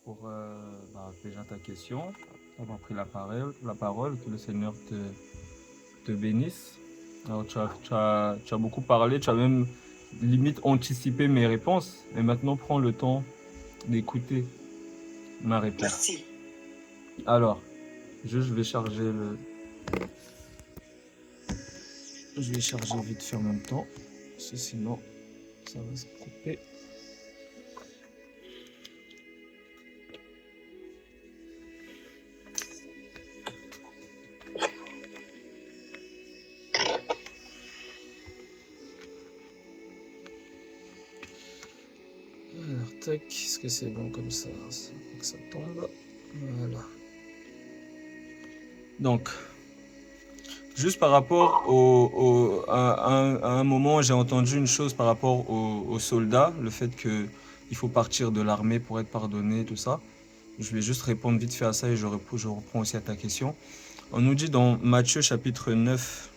pour déjà ta question, d'avoir pris la parole, que le Seigneur te bénisse. Alors, tu as beaucoup parlé, tu as même limite anticipé mes réponses, et maintenant prends le temps d'écouter ma réponse. Merci. Alors, je vais charger le... Je vais charger vite fait en même temps, parce que sinon, ça va se couper. Alors, tac, est-ce que c'est bon comme ça? Que ça tombe. Voilà. Donc, juste par rapport à un moment, j'ai entendu une chose par rapport aux soldats, le fait qu'il faut partir de l'armée pour être pardonné, tout ça. Je vais juste répondre vite fait à ça et je reprends aussi à ta question. On nous dit dans Matthieu chapitre 9,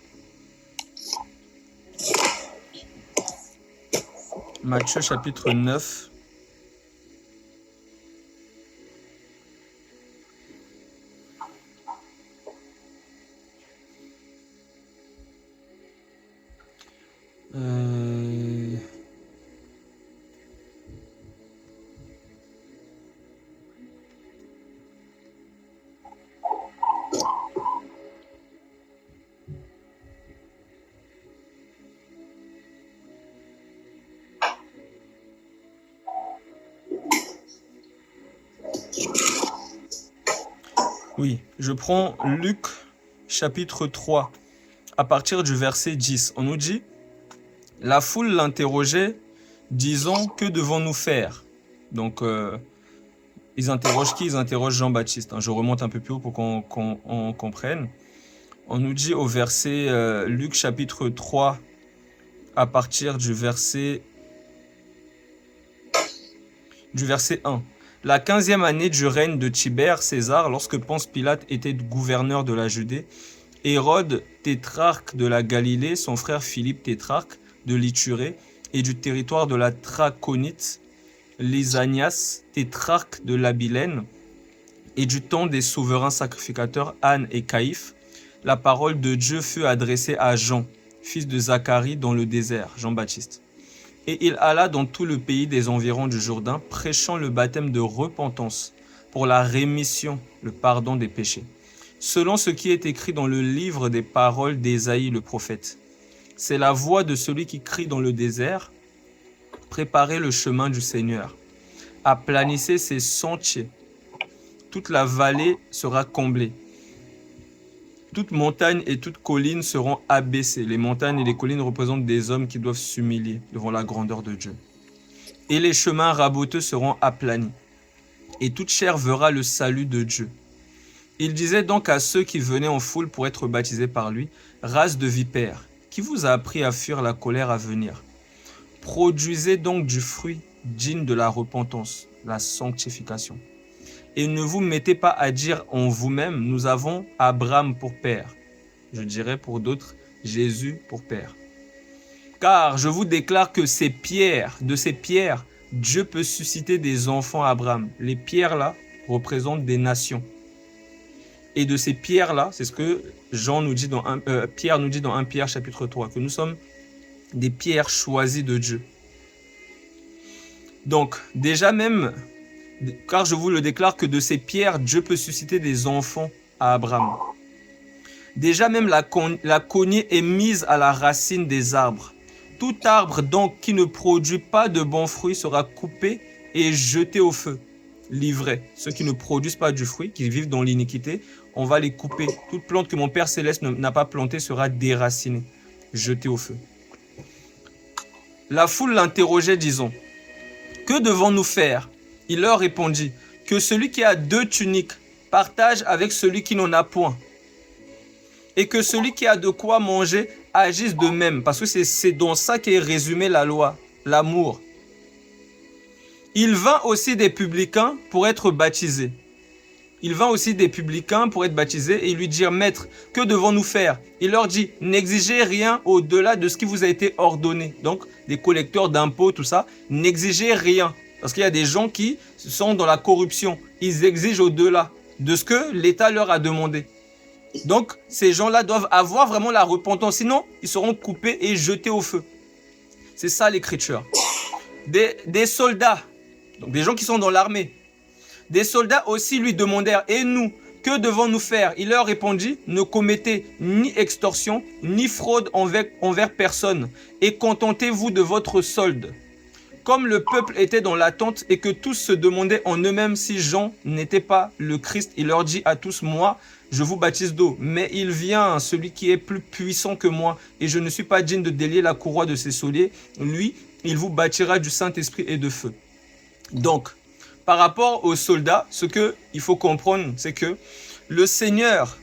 Matthieu chapitre 9, oui, je prends Luc chapitre 3, à partir du verset 10. On nous dit, la foule l'interrogeait, disant, que devons-nous faire? Donc, ils interrogent qui? Ils interrogent Jean-Baptiste. Je remonte un peu plus haut pour qu'on comprenne. On nous dit au verset Luc chapitre 3, à partir du verset 1. La 15e année du règne de Tibère César, lorsque Ponce Pilate était gouverneur de la Judée, Hérode, tétrarque de la Galilée, son frère Philippe, tétrarque de l'Iturée et du territoire de la Traconite, Lysanias, tétrarque de l'Abilène, et du temps des souverains sacrificateurs Anne et Caïphe, la parole de Dieu fut adressée à Jean, fils de Zacharie, dans le désert, Jean-Baptiste. Et il alla dans tout le pays des environs du Jourdain, prêchant le baptême de repentance pour la rémission, le pardon des péchés, selon ce qui est écrit dans le livre des paroles d'Ésaïe le prophète. C'est la voix de celui qui crie dans le désert, préparez le chemin du Seigneur, aplanissez ses sentiers, toute la vallée sera comblée. Toute montagne et toute colline seront abaissées. Les montagnes et les collines représentent des hommes qui doivent s'humilier devant la grandeur de Dieu. Et les chemins raboteux seront aplanis. Et toute chair verra le salut de Dieu. Il disait donc à ceux qui venaient en foule pour être baptisés par lui, race de vipères, qui vous a appris à fuir la colère à venir? Produisez donc du fruit digne de la repentance, la sanctification. Et ne vous mettez pas à dire en vous-même, nous avons Abraham pour père. Je dirais pour d'autres, Jésus pour père. Car je vous déclare que de ces pierres, Dieu peut susciter des enfants à Abraham. Les pierres là représentent des nations. Et de ces pierres là, c'est ce que Pierre nous dit dans 1 Pierre chapitre 3, que nous sommes des pierres choisies de Dieu. Donc déjà même, car je vous le déclare que de ces pierres, Dieu peut susciter des enfants à Abraham. Déjà même la cognée est mise à la racine des arbres. Tout arbre donc qui ne produit pas de bons fruits sera coupé et jeté au feu. Livré. Ceux qui ne produisent pas du fruit, qui vivent dans l'iniquité, on va les couper. Toute plante que mon Père Céleste n'a pas plantée sera déracinée, jetée au feu. La foule l'interrogeait, disons, que devons-nous faire? Il leur répondit, que celui qui a 2 tuniques partage avec celui qui n'en a point. Et que celui qui a de quoi manger agisse de même. Parce que c'est dans ça qu'est résumée la loi, l'amour. Il vint aussi des publicains pour être baptisés. Et ils lui dirent, Maître, que devons-nous faire? Il leur dit, n'exigez rien au-delà de ce qui vous a été ordonné. Donc, des collecteurs d'impôts, tout ça, n'exigez rien. Parce qu'il y a des gens qui sont dans la corruption. Ils exigent au-delà de ce que l'État leur a demandé. Donc, ces gens-là doivent avoir vraiment la repentance. Sinon, ils seront coupés et jetés au feu. C'est ça l'écriture. Des soldats, donc des gens qui sont dans l'armée. Des soldats aussi lui demandèrent, et nous, que devons-nous faire? Il leur répondit, ne commettez ni extorsion, ni fraude envers personne, et contentez-vous de votre solde. Comme le peuple était dans l'attente et que tous se demandaient en eux-mêmes si Jean n'était pas le Christ, il leur dit à tous, moi, je vous baptise d'eau, mais il vient celui qui est plus puissant que moi, et je ne suis pas digne de délier la courroie de ses souliers. Lui, il vous bâtira du Saint-Esprit et de feu. Donc, par rapport aux soldats, ce qu'il faut comprendre, c'est que le Seigneur,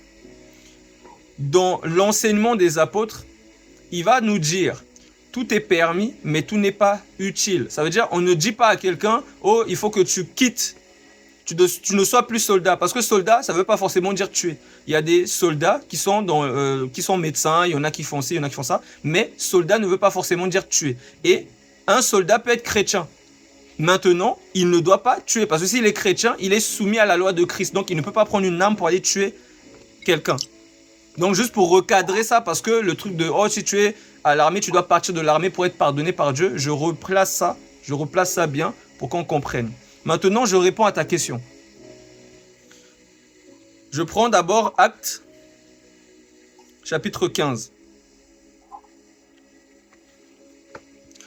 dans l'enseignement des apôtres, il va nous dire, tout est permis, mais tout n'est pas utile. Ça veut dire, on ne dit pas à quelqu'un, oh, il faut que tu quittes, tu ne sois plus soldat. Parce que soldat, ça ne veut pas forcément dire tuer. Il y a des soldats qui sont médecins, il y en a qui font ci, il y en a qui font ça, mais soldat ne veut pas forcément dire tuer. Et un soldat peut être chrétien. Maintenant, il ne doit pas tuer. Parce que s'il est chrétien, il est soumis à la loi de Christ. Donc, il ne peut pas prendre une arme pour aller tuer quelqu'un. Donc, juste pour recadrer ça, parce que le truc de « Oh, si tu es à l'armée, tu dois partir de l'armée pour être pardonné par Dieu », je replace ça bien pour qu'on comprenne. Maintenant, je réponds à ta question. Je prends d'abord Actes, chapitre 15.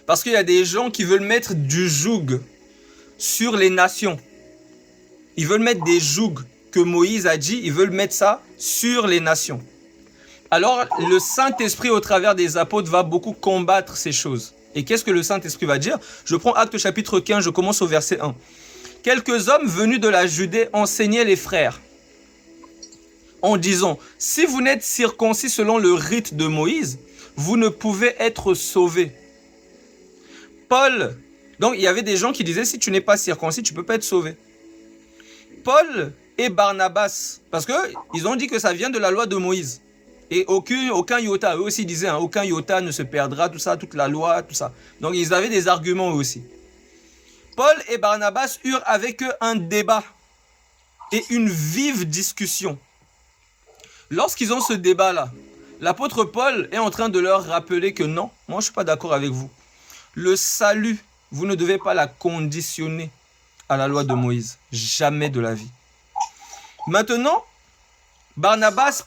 Parce qu'il y a des gens qui veulent mettre du joug sur les nations. Ils veulent mettre des jougs que Moïse a dit, ils veulent mettre ça sur les nations. Alors, le Saint-Esprit, au travers des apôtres, va beaucoup combattre ces choses. Et qu'est-ce que le Saint-Esprit va dire? Je prends Actes chapitre 15, je commence au verset 1. Quelques hommes venus de la Judée enseignaient les frères en disant, si vous n'êtes circoncis selon le rite de Moïse, vous ne pouvez être sauvés. Paul, donc il y avait des gens qui disaient, si tu n'es pas circoncis, tu ne peux pas être sauvé. Paul et Barnabas, parce qu'ils ont dit que ça vient de la loi de Moïse. Et aucun iota, eux aussi disaient, aucun iota ne se perdra, tout ça, toute la loi, tout ça. Donc ils avaient des arguments eux aussi. Paul et Barnabas eurent avec eux un débat et une vive discussion. Lorsqu'ils ont ce débat-là, l'apôtre Paul est en train de leur rappeler que non, moi je ne suis pas d'accord avec vous. Le salut, vous ne devez pas la conditionner à la loi de Moïse. Jamais de la vie. Maintenant,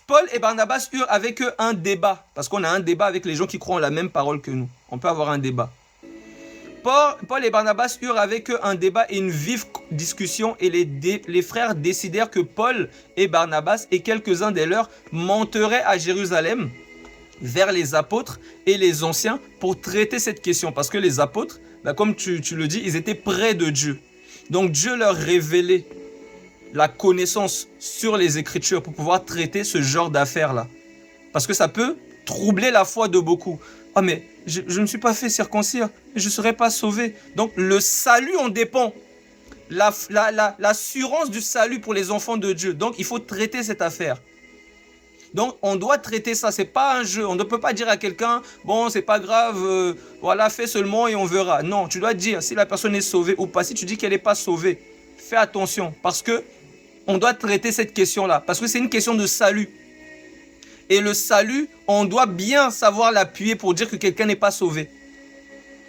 Paul et Barnabas eurent avec eux un débat. Parce qu'on a un débat avec les gens qui croient en la même parole que nous. On peut avoir un débat. Paul et Barnabas eurent avec eux un débat et une vive discussion. Et les frères décidèrent que Paul et Barnabas et quelques-uns des leurs monteraient à Jérusalem vers les apôtres et les anciens pour traiter cette question. Parce que les apôtres, comme tu le dis, ils étaient près de Dieu. Donc Dieu leur révélait la connaissance sur les Écritures pour pouvoir traiter ce genre d'affaires-là. Parce que ça peut troubler la foi de beaucoup. « Ah mais je ne suis pas fait circoncire, je ne serai pas sauvé. » Donc le salut en dépend. L'assurance du salut pour les enfants de Dieu. Donc il faut traiter cette affaire. Donc, on doit traiter ça. C'est pas un jeu. On ne peut pas dire à quelqu'un, bon, c'est pas grave, voilà, fais seulement et on verra. Non, tu dois dire si la personne est sauvée ou pas. Si tu dis qu'elle n'est pas sauvée, fais attention. Parce que on doit traiter cette question-là. Parce que c'est une question de salut. Et le salut, on doit bien savoir l'appuyer pour dire que quelqu'un n'est pas sauvé.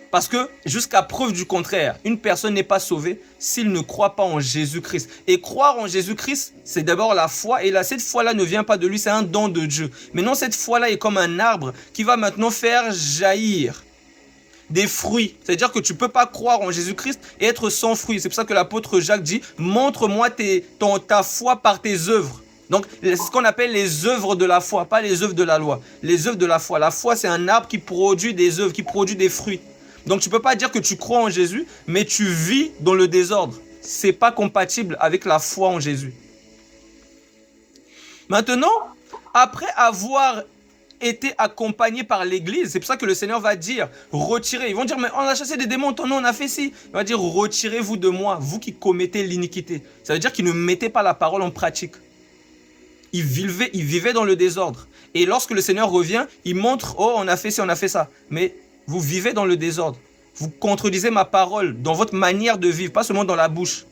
Parce que jusqu'à preuve du contraire, une personne n'est pas sauvée s'il ne croit pas en Jésus-Christ. Et croire en Jésus-Christ, c'est d'abord la foi. Et là, cette foi-là ne vient pas de lui, c'est un don de Dieu. Maintenant, cette foi-là est comme un arbre qui va maintenant faire jaillir des fruits. C'est-à-dire que tu ne peux pas croire en Jésus-Christ et être sans fruits. C'est pour ça que l'apôtre Jacques dit, montre-moi ta foi par tes œuvres. Donc, c'est ce qu'on appelle les œuvres de la foi, pas les œuvres de la loi. Les œuvres de la foi. La foi, c'est un arbre qui produit des œuvres, qui produit des fruits. Donc tu ne peux pas dire que tu crois en Jésus, mais tu vis dans le désordre. Ce n'est pas compatible avec la foi en Jésus. Maintenant, après avoir été accompagné par l'Église, c'est pour ça que le Seigneur va dire, retirez. Ils vont dire, mais on a chassé des démons, ton nom, on a fait ci. Il va dire, retirez-vous de moi, vous qui commettez l'iniquité. Ça veut dire qu'ils ne mettaient pas la parole en pratique. Ils vivaient dans le désordre. Et lorsque le Seigneur revient, il montre, oh, on a fait ci, on a fait ça. Mais vous vivez dans le désordre. vous contredisez ma parole dans votre manière de vivre, pas seulement dans la bouche.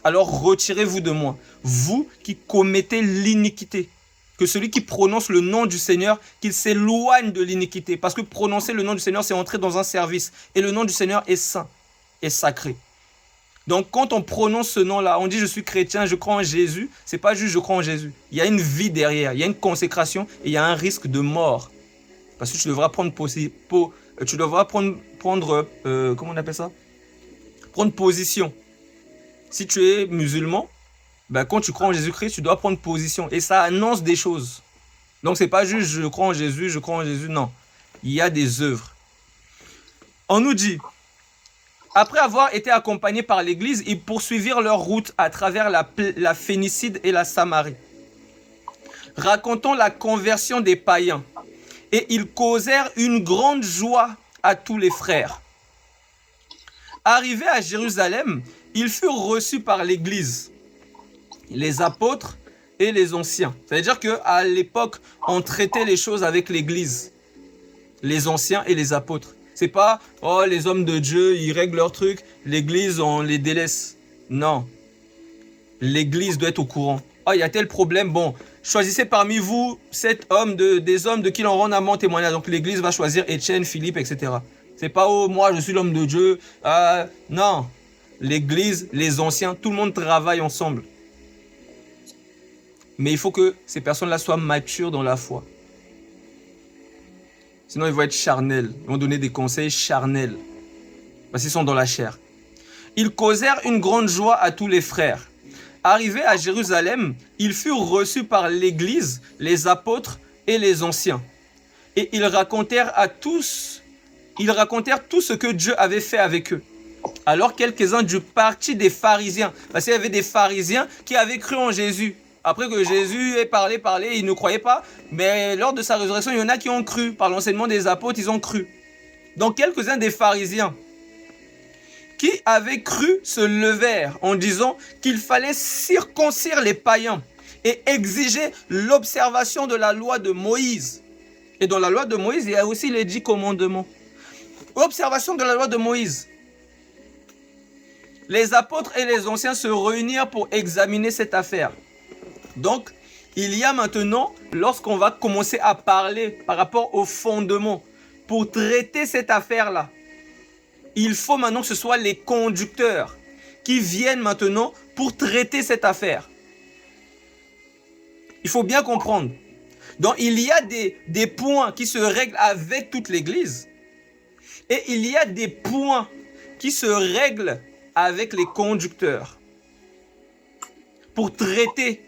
Alors retirez-vous de moi, vous qui commettez l'iniquité. Que celui qui prononce le nom du Seigneur, qu'il s'éloigne de l'iniquité. Parce que prononcer le nom du Seigneur, c'est entrer dans un service. Et le nom du Seigneur est saint et sacré. Donc quand on prononce ce nom-là, on dit je suis chrétien, je crois en Jésus. C'est pas juste je crois en Jésus. Il y a une vie derrière, il y a une consécration et il y a un risque de mort. Parce que tu devras prendre comment on appelle ça? Prendre position. Si tu es musulman, ben quand tu crois en Jésus-Christ, tu dois prendre position. Et ça annonce des choses. Donc c'est pas juste je crois en Jésus, non. Il y a des œuvres. On nous dit, après avoir été accompagnés par l'Église, ils poursuivirent leur route à travers la Phénicie et la Samarie, racontant la conversion des païens. Et ils causèrent une grande joie à tous les frères. Arrivés à Jérusalem, ils furent reçus par l'Église, les apôtres et les anciens. C'est-à-dire qu'à l'époque, on traitait les choses avec l'Église, les anciens et les apôtres. C'est pas, oh, les hommes de Dieu, ils règlent leurs trucs, l'Église, on les délaisse. Non. L'Église doit être au courant. Oh, il y a tel problème, bon, choisissez parmi vous des hommes de qui l'on rend amant témoignage. Donc l'Église va choisir Étienne, Philippe, etc. C'est pas, oh, moi je suis l'homme de Dieu. Non. L'Église, les anciens, tout le monde travaille ensemble. Mais il faut que ces personnes-là soient matures dans la foi. Sinon, ils vont être charnels. Ils vont donner des conseils charnels. Parce qu'ils sont dans la chair. Ils causèrent une grande joie à tous les frères. Arrivés à Jérusalem, ils furent reçus par l'Église, les apôtres et les anciens. Et ils racontèrent tout ce que Dieu avait fait avec eux. Alors quelques-uns du parti des pharisiens, parce qu'il y avait des pharisiens qui avaient cru en Jésus. Après que Jésus ait parlé, ils ne croyaient pas. Mais lors de sa résurrection, il y en a qui ont cru. Par l'enseignement des apôtres, ils ont cru. Donc quelques-uns des pharisiens qui avaient cru se levèrent en disant qu'il fallait circoncire les païens et exiger l'observation de la loi de Moïse. Et dans la loi de Moïse, il y a aussi les 10 commandements. Observation de la loi de Moïse. Les apôtres et les anciens se réunirent pour examiner cette affaire. Donc, il y a maintenant, lorsqu'on va commencer à parler par rapport au fondement, pour traiter cette affaire-là, il faut maintenant que ce soit les conducteurs qui viennent maintenant pour traiter cette affaire. Il faut bien comprendre. Donc, il y a des points qui se règlent avec toute l'Église et il y a des points qui se règlent avec les conducteurs pour traiter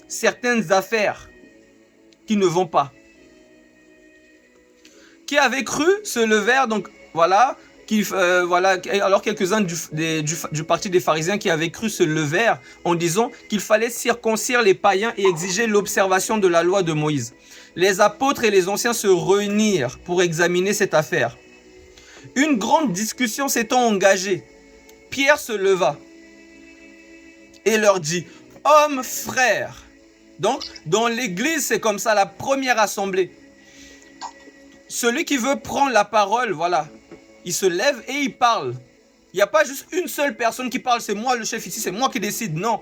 certaines affaires qui ne vont pas. Qui avaient cru se levèrent, donc voilà, alors quelques-uns du parti des pharisiens qui avaient cru se levèrent en disant qu'il fallait circoncire les païens et exiger l'observation de la loi de Moïse. Les apôtres et les anciens se réunirent pour examiner cette affaire. Une grande discussion s'étant engagée, Pierre se leva et leur dit, « Hommes, frères !» Donc, dans l'église, c'est comme ça, la première assemblée. Celui qui veut prendre la parole, voilà, il se lève et il parle. Il n'y a pas juste une seule personne qui parle, c'est moi le chef ici, c'est moi qui décide, non.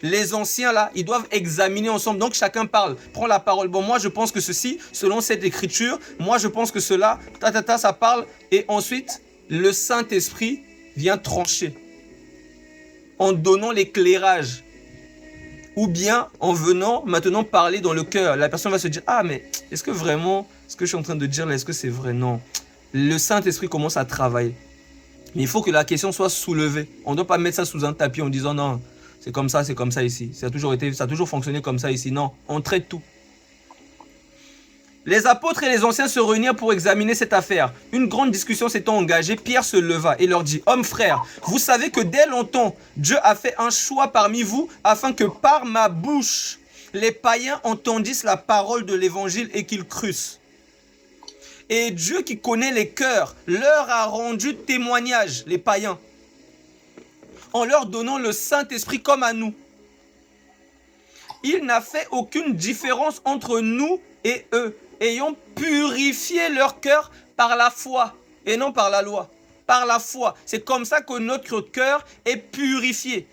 Les anciens là, ils doivent examiner ensemble, donc chacun parle, prend la parole. Bon, moi je pense que ceci, selon cette écriture, moi je pense que cela, ça parle. Et ensuite, le Saint-Esprit vient trancher en donnant l'éclairage. Ou bien en venant maintenant parler dans le cœur. La personne va se dire, ah mais est-ce que vraiment, ce que je suis en train de dire là, est-ce que c'est vrai? Non. Le Saint-Esprit commence à travailler. Mais il faut que la question soit soulevée. On ne doit pas mettre ça sous un tapis en disant non, c'est comme ça ici. Ça a toujours fonctionné comme ça ici. Non, on traite tout. Les apôtres et les anciens se réunirent pour examiner cette affaire. Une grande discussion s'étant engagée, Pierre se leva et leur dit, « Hommes frères, vous savez que dès longtemps, Dieu a fait un choix parmi vous afin que par ma bouche, les païens entendissent la parole de l'évangile et qu'ils crussent. Et Dieu qui connaît les cœurs leur a rendu témoignage, les païens, en leur donnant le Saint-Esprit comme à nous. Il n'a fait aucune différence entre nous et eux, ayant purifié leur cœur par la foi. et non par la loi, par la foi. C'est comme ça que notre cœur est purifié.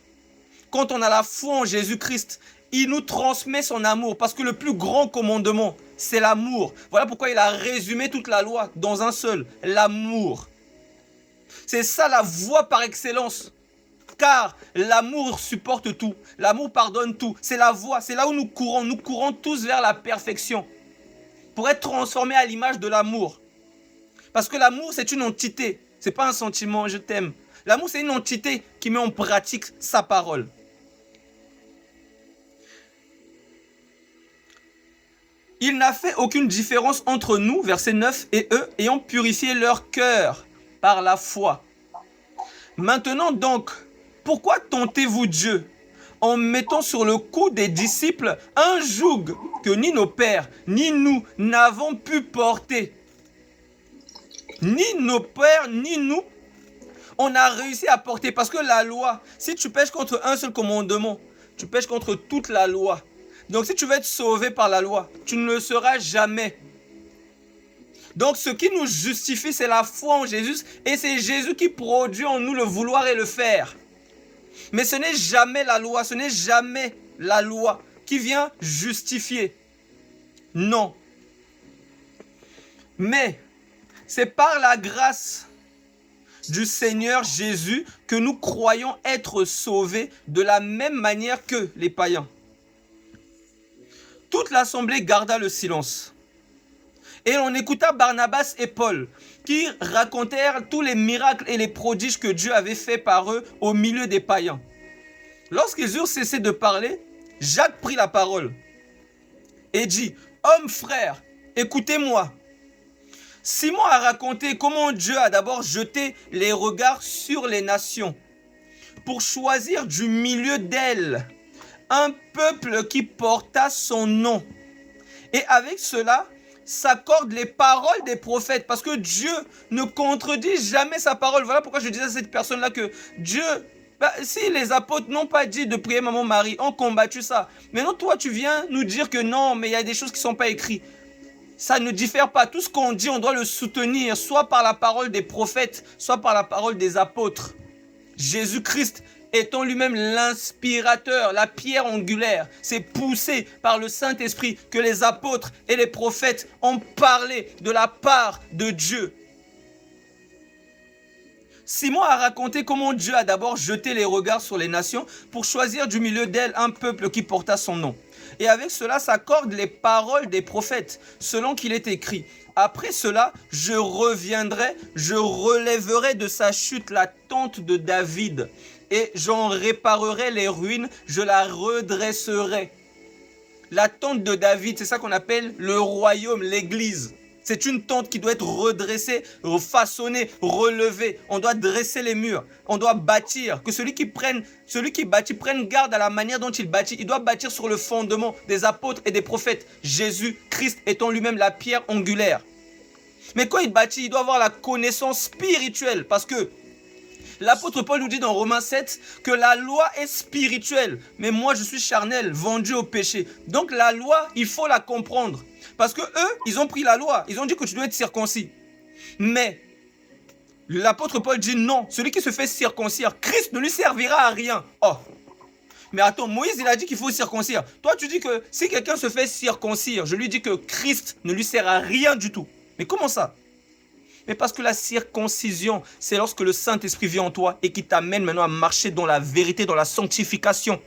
Quand on a la foi en Jésus-Christ, il nous transmet son amour, parce que le plus grand commandement, c'est l'amour. Voilà pourquoi il a résumé toute la loi dans un seul, l'amour. C'est ça la voie par excellence. Car l'amour supporte tout, l'amour pardonne tout. C'est la voie, c'est là où nous courons tous vers la perfection. Pour être transformés à l'image de l'amour. Parce que l'amour, c'est une entité, c'est pas un sentiment, je t'aime. L'amour, c'est une entité qui met en pratique sa parole. Il n'a fait aucune différence entre nous, verset 9, et eux, ayant purifié leur cœur par la foi. Maintenant donc, pourquoi tentez-vous Dieu en mettant sur le cou des disciples un joug que ni nos pères, ni nous n'avons pu porter? Ni nos pères, ni nous, on a réussi à porter. Parce que la loi, si tu pèches contre un seul commandement, tu pèches contre toute la loi. Donc si tu veux être sauvé par la loi, tu ne le seras jamais. Donc ce qui nous justifie, c'est la foi en Jésus. Et c'est Jésus qui produit en nous le vouloir et le faire. Mais ce n'est jamais la loi, ce n'est jamais la loi qui vient justifier. Non. Mais c'est par la grâce du Seigneur Jésus que nous croyons être sauvés de la même manière que les païens. Toute l'assemblée garda le silence. Et on écouta Barnabas et Paul qui racontèrent tous les miracles et les prodiges que Dieu avait fait par eux au milieu des païens. Lorsqu'ils eurent cessé de parler, Jacques prit la parole et dit: « Hommes frères, écoutez-moi. Simon a raconté comment Dieu a d'abord jeté les regards sur les nations pour choisir du milieu d'elles un peuple qui porta son nom. Et avec cela, s'accordent les paroles des prophètes, parce que Dieu ne contredit jamais sa parole. Voilà pourquoi je disais à cette personne-là que Dieu, si les apôtres n'ont pas dit de prier Maman Marie, ont combattu ça. Maintenant, toi, tu viens nous dire que non, mais il y a des choses qui ne sont pas écrites. Ça ne diffère pas. Tout ce qu'on dit, on doit le soutenir, soit par la parole des prophètes, soit par la parole des apôtres. Jésus-Christ étant lui-même l'inspirateur, la pierre angulaire, c'est poussé par le Saint-Esprit que les apôtres et les prophètes ont parlé de la part de Dieu. Simon a raconté comment Dieu a d'abord jeté les regards sur les nations pour choisir du milieu d'elles un peuple qui porta son nom. Et avec cela s'accordent les paroles des prophètes, selon qu'il est écrit: « Après cela, je reviendrai, je relèverai de sa chute la tente de David, et j'en réparerai les ruines, je la redresserai. » La tente de David, c'est ça qu'on appelle le royaume, l'église. C'est une tente qui doit être redressée, façonnée, relevée. On doit dresser les murs, on doit bâtir. Que celui qui bâtit prenne garde à la manière dont il bâtit. Il doit bâtir sur le fondement des apôtres et des prophètes. Jésus-Christ étant lui-même la pierre angulaire. Mais quand il bâtit, il doit avoir la connaissance spirituelle, parce que l'apôtre Paul nous dit dans Romains 7 que la loi est spirituelle. Mais moi, je suis charnel, vendu au péché. Donc la loi, il faut la comprendre. Parce que eux, ils ont pris la loi. Ils ont dit que tu dois être circoncis. Mais l'apôtre Paul dit non. Celui qui se fait circoncire, Christ ne lui servira à rien. Oh. Mais attends, Moïse, il a dit qu'il faut circoncire. Toi, tu dis que si quelqu'un se fait circoncire, je lui dis que Christ ne lui sert à rien du tout. Mais comment ça? Mais parce que la circoncision, c'est lorsque le Saint-Esprit vient en toi et qui t'amène maintenant à marcher dans la vérité, dans la sanctification.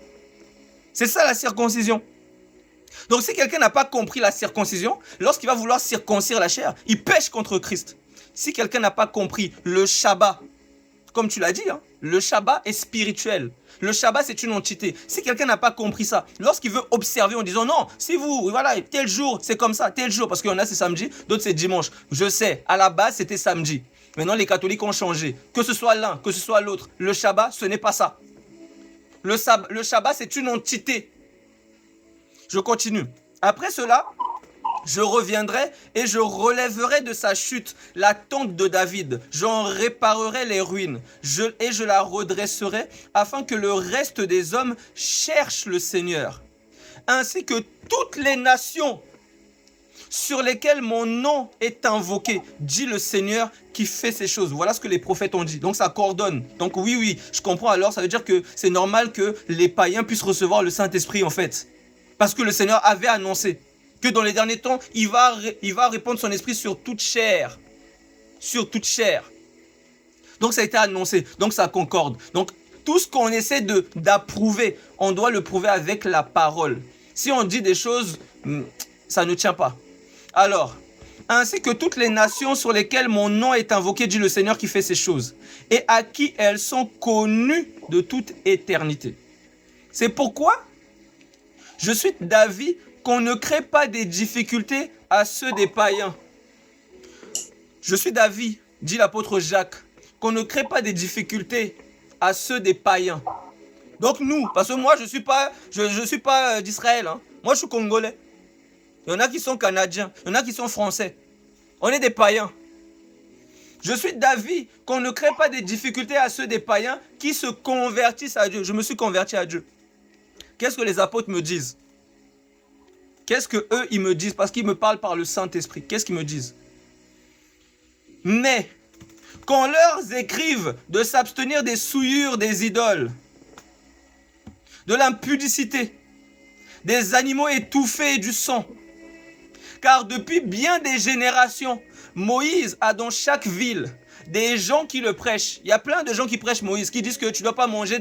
C'est ça la circoncision. Donc si quelqu'un n'a pas compris la circoncision, lorsqu'il va vouloir circoncire la chair, il pêche contre Christ. Si quelqu'un n'a pas compris le Shabbat, comme tu l'as dit, hein, le Shabbat est spirituel. Le Shabbat, c'est une entité. Si quelqu'un n'a pas compris ça, lorsqu'il veut observer en disant non, si vous, voilà, tel jour, c'est comme ça, tel jour, parce qu'il y en a c'est samedi, d'autres c'est dimanche. Je sais, à la base, c'était samedi. Maintenant, les catholiques ont changé. Que ce soit l'un, que ce soit l'autre, le Shabbat, ce n'est pas ça. Le Shabbat, c'est une entité. Je continue. Après cela, je reviendrai et je relèverai de sa chute la tente de David. J'en réparerai les ruines et je la redresserai afin que le reste des hommes cherchent le Seigneur. Ainsi que toutes les nations sur lesquels mon nom est invoqué, dit le Seigneur qui fait ces choses. Voilà ce que les prophètes ont dit. Donc ça coordonne. Donc oui, je comprends alors. Ça veut dire que c'est normal que les païens puissent recevoir le Saint-Esprit en fait. Parce que le Seigneur avait annoncé que dans les derniers temps, il va répandre son esprit sur toute chair. Sur toute chair. Donc ça a été annoncé. Donc ça concorde. Donc tout ce qu'on essaie d'approuver, on doit le prouver avec la parole. Si on dit des choses, ça ne tient pas. Alors, ainsi que toutes les nations sur lesquelles mon nom est invoqué, dit le Seigneur qui fait ces choses, et à qui elles sont connues de toute éternité. C'est pourquoi je suis d'avis qu'on ne crée pas des difficultés à ceux des païens. Je suis d'avis, dit l'apôtre Jacques, qu'on ne crée pas des difficultés à ceux des païens. Donc nous, parce que moi je suis pas d'Israël, hein. Moi je suis congolais. Il y en a qui sont canadiens, il y en a qui sont français. On est des païens. Je suis d'avis qu'on ne crée pas des difficultés à ceux des païens qui se convertissent à Dieu. Je me suis converti à Dieu. Qu'est-ce que les apôtres me disent? Qu'est-ce que eux ils me disent? Parce qu'ils me parlent par le Saint-Esprit. Qu'est-ce qu'ils me disent? Mais qu'on leur écrive de s'abstenir des souillures des idoles, de l'impudicité, des animaux étouffés et du sang. Car depuis bien des générations, Moïse a dans chaque ville des gens qui le prêchent. Il y a plein de gens qui prêchent Moïse, qui disent que tu ne dois pas manger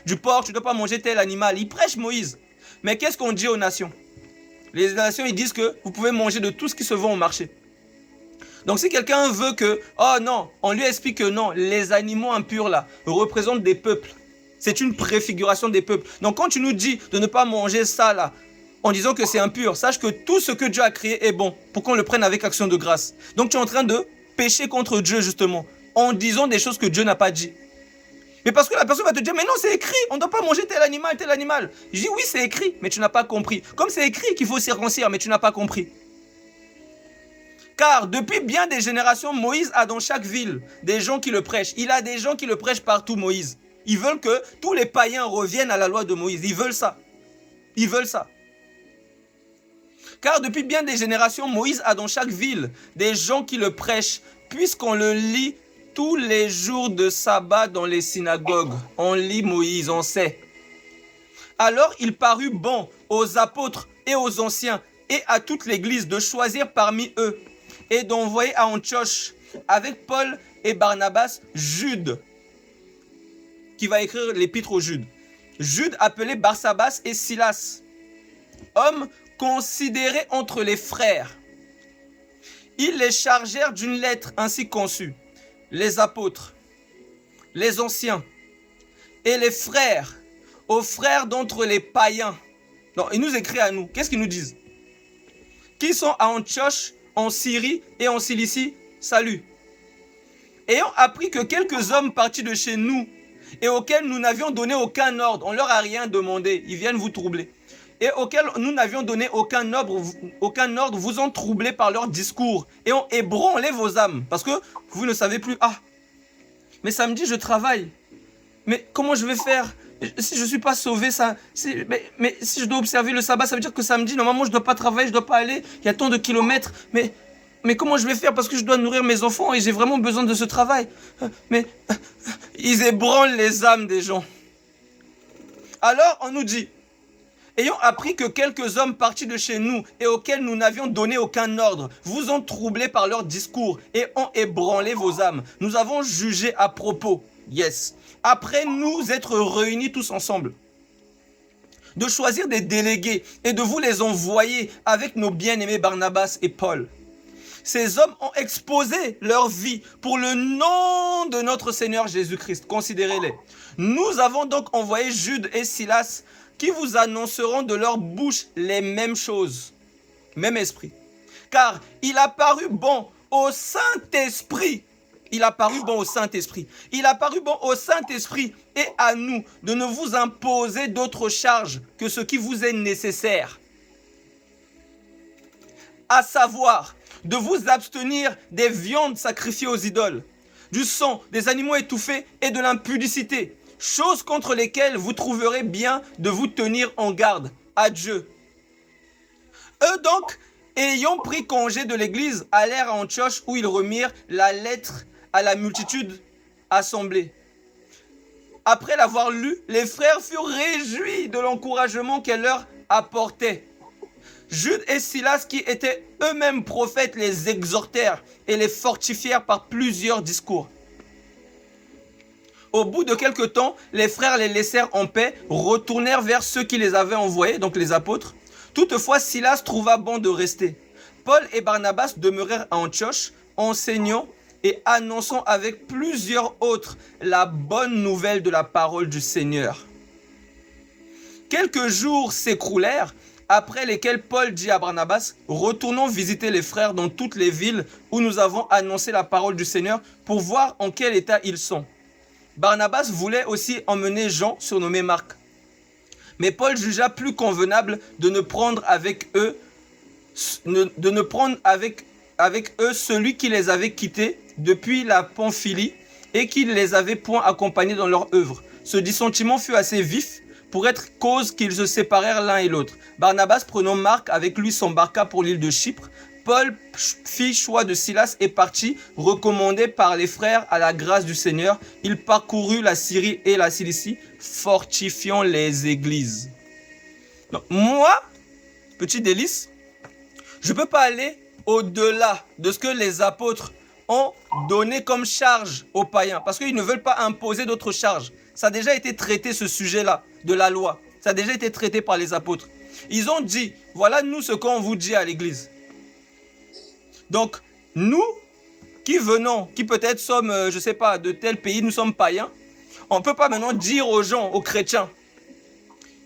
du porc, tu ne dois pas manger tel animal. Ils prêchent Moïse. Mais qu'est-ce qu'on dit aux nations? Les nations, ils disent que vous pouvez manger de tout ce qui se vend au marché. Donc si quelqu'un veut que, oh non, on lui explique que non, les animaux impurs là représentent des peuples. C'est une préfiguration des peuples. Donc quand tu nous dis de ne pas manger ça là, en disant que c'est impur, sache que tout ce que Dieu a créé est bon, pour qu'on le prenne avec action de grâce. Donc tu es en train de pécher contre Dieu justement, en disant des choses que Dieu n'a pas dit. Mais parce que la personne va te dire, mais non, c'est écrit, on ne doit pas manger tel animal, tel animal. Je dis, oui, c'est écrit, mais tu n'as pas compris. Comme c'est écrit qu'il faut circoncire, mais tu n'as pas compris. Car depuis bien des générations, Moïse a dans chaque ville des gens qui le prêchent. Il a des gens qui le prêchent partout, Moïse. Ils veulent que tous les païens reviennent à la loi de Moïse. Ils veulent ça. Ils veulent ça. Car depuis bien des générations, Moïse a dans chaque ville des gens qui le prêchent, puisqu'on le lit tous les jours de sabbat dans les synagogues. On lit Moïse, on sait. Alors il parut bon aux apôtres et aux anciens et à toute l'église de choisir parmi eux et d'envoyer à Antioche avec Paul et Barnabas Jude, qui va écrire l'épître aux Judes. Jude appelé Barsabas et Silas, hommes considérés entre les frères. Ils les chargèrent d'une lettre ainsi conçue. Les apôtres, les anciens et les frères, aux frères d'entre les païens. Non, ils nous écrivent à nous. Qu'est-ce qu'ils nous disent? Qui sont à Antioche, en Syrie et en Cilicie, salut. Ayant appris que quelques hommes partis de chez nous et auxquels nous n'avions donné aucun ordre, on leur a rien demandé, ils viennent vous troubler, et auxquels nous n'avions donné aucun ordre, vous ont troublé par leur discours et ont ébranlé vos âmes, parce que vous ne savez plus, ah, mais samedi je travaille, mais comment je vais faire? Si je ne suis pas sauvé, mais si je dois observer le sabbat, ça veut dire que samedi, normalement, je ne dois pas travailler, je ne dois pas aller, il y a tant de kilomètres, mais comment je vais faire parce que je dois nourrir mes enfants et j'ai vraiment besoin de ce travail? Mais ils ébranlent les âmes des gens. Alors, on nous dit, ayant appris que quelques hommes partis de chez nous et auxquels nous n'avions donné aucun ordre, vous ont troublé par leur discours et ont ébranlé vos âmes. Nous avons jugé à propos, yes, après nous être réunis tous ensemble, de choisir des délégués et de vous les envoyer avec nos bien-aimés Barnabas et Paul. Ces hommes ont exposé leur vie pour le nom de notre Seigneur Jésus-Christ. Considérez-les. Nous avons donc envoyé Jude et Silas qui vous annonceront de leur bouche les mêmes choses. Même esprit. Car il a paru bon au Saint-Esprit. Il a paru bon au Saint-Esprit. Il a paru bon au Saint-Esprit et à nous de ne vous imposer d'autres charges que ce qui vous est nécessaire. À savoir, de vous abstenir des viandes sacrifiées aux idoles, du sang, des animaux étouffés et de l'impudicité, choses contre lesquelles vous trouverez bien de vous tenir en garde. Adieu. Eux donc, Et ayant pris congé de l'église, allèrent à Antioche où ils remirent la lettre à la multitude assemblée. Après l'avoir lu, les frères furent réjouis de l'encouragement qu'elle leur apportait. Jude et Silas, qui étaient eux-mêmes prophètes, les exhortèrent et les fortifièrent par plusieurs discours. Au bout de quelque temps, les frères les laissèrent en paix, retournèrent vers ceux qui les avaient envoyés, donc les apôtres. Toutefois, Silas trouva bon de rester. Paul et Barnabas demeurèrent à Antioche, enseignant et annonçant avec plusieurs autres la bonne nouvelle de la parole du Seigneur. Quelques jours s'écoulèrent, après lesquels Paul dit à Barnabas, « Retournons visiter les frères dans toutes les villes où nous avons annoncé la parole du Seigneur pour voir en quel état ils sont. » Barnabas voulait aussi emmener Jean, surnommé Marc. Mais Paul jugea plus convenable de ne prendre avec eux, celui qui les avait quittés depuis la Pamphylie et qui ne les avait point accompagnés dans leur œuvre. Ce dissentiment fut assez vif pour être cause qu'ils se séparèrent l'un et l'autre. Barnabas, prenant Marc, avec lui s'embarqua pour l'île de Chypre. Paul fit choix de Silas et partit, recommandé par les frères à la grâce du Seigneur. Il parcourut la Syrie et la Cilicie, fortifiant les églises. Donc, moi, petit délice, je ne peux pas aller au-delà de ce que les apôtres ont donné comme charge aux païens, parce qu'ils ne veulent pas imposer d'autres charges. Ça a déjà été traité, ce sujet-là, de la loi. Ça a déjà été traité par les apôtres. Ils ont dit, voilà nous ce qu'on vous dit à l'église. Donc, nous qui venons, qui peut-être sommes, je ne sais pas, de tel pays, nous sommes païens, on ne peut pas maintenant dire aux gens, aux chrétiens,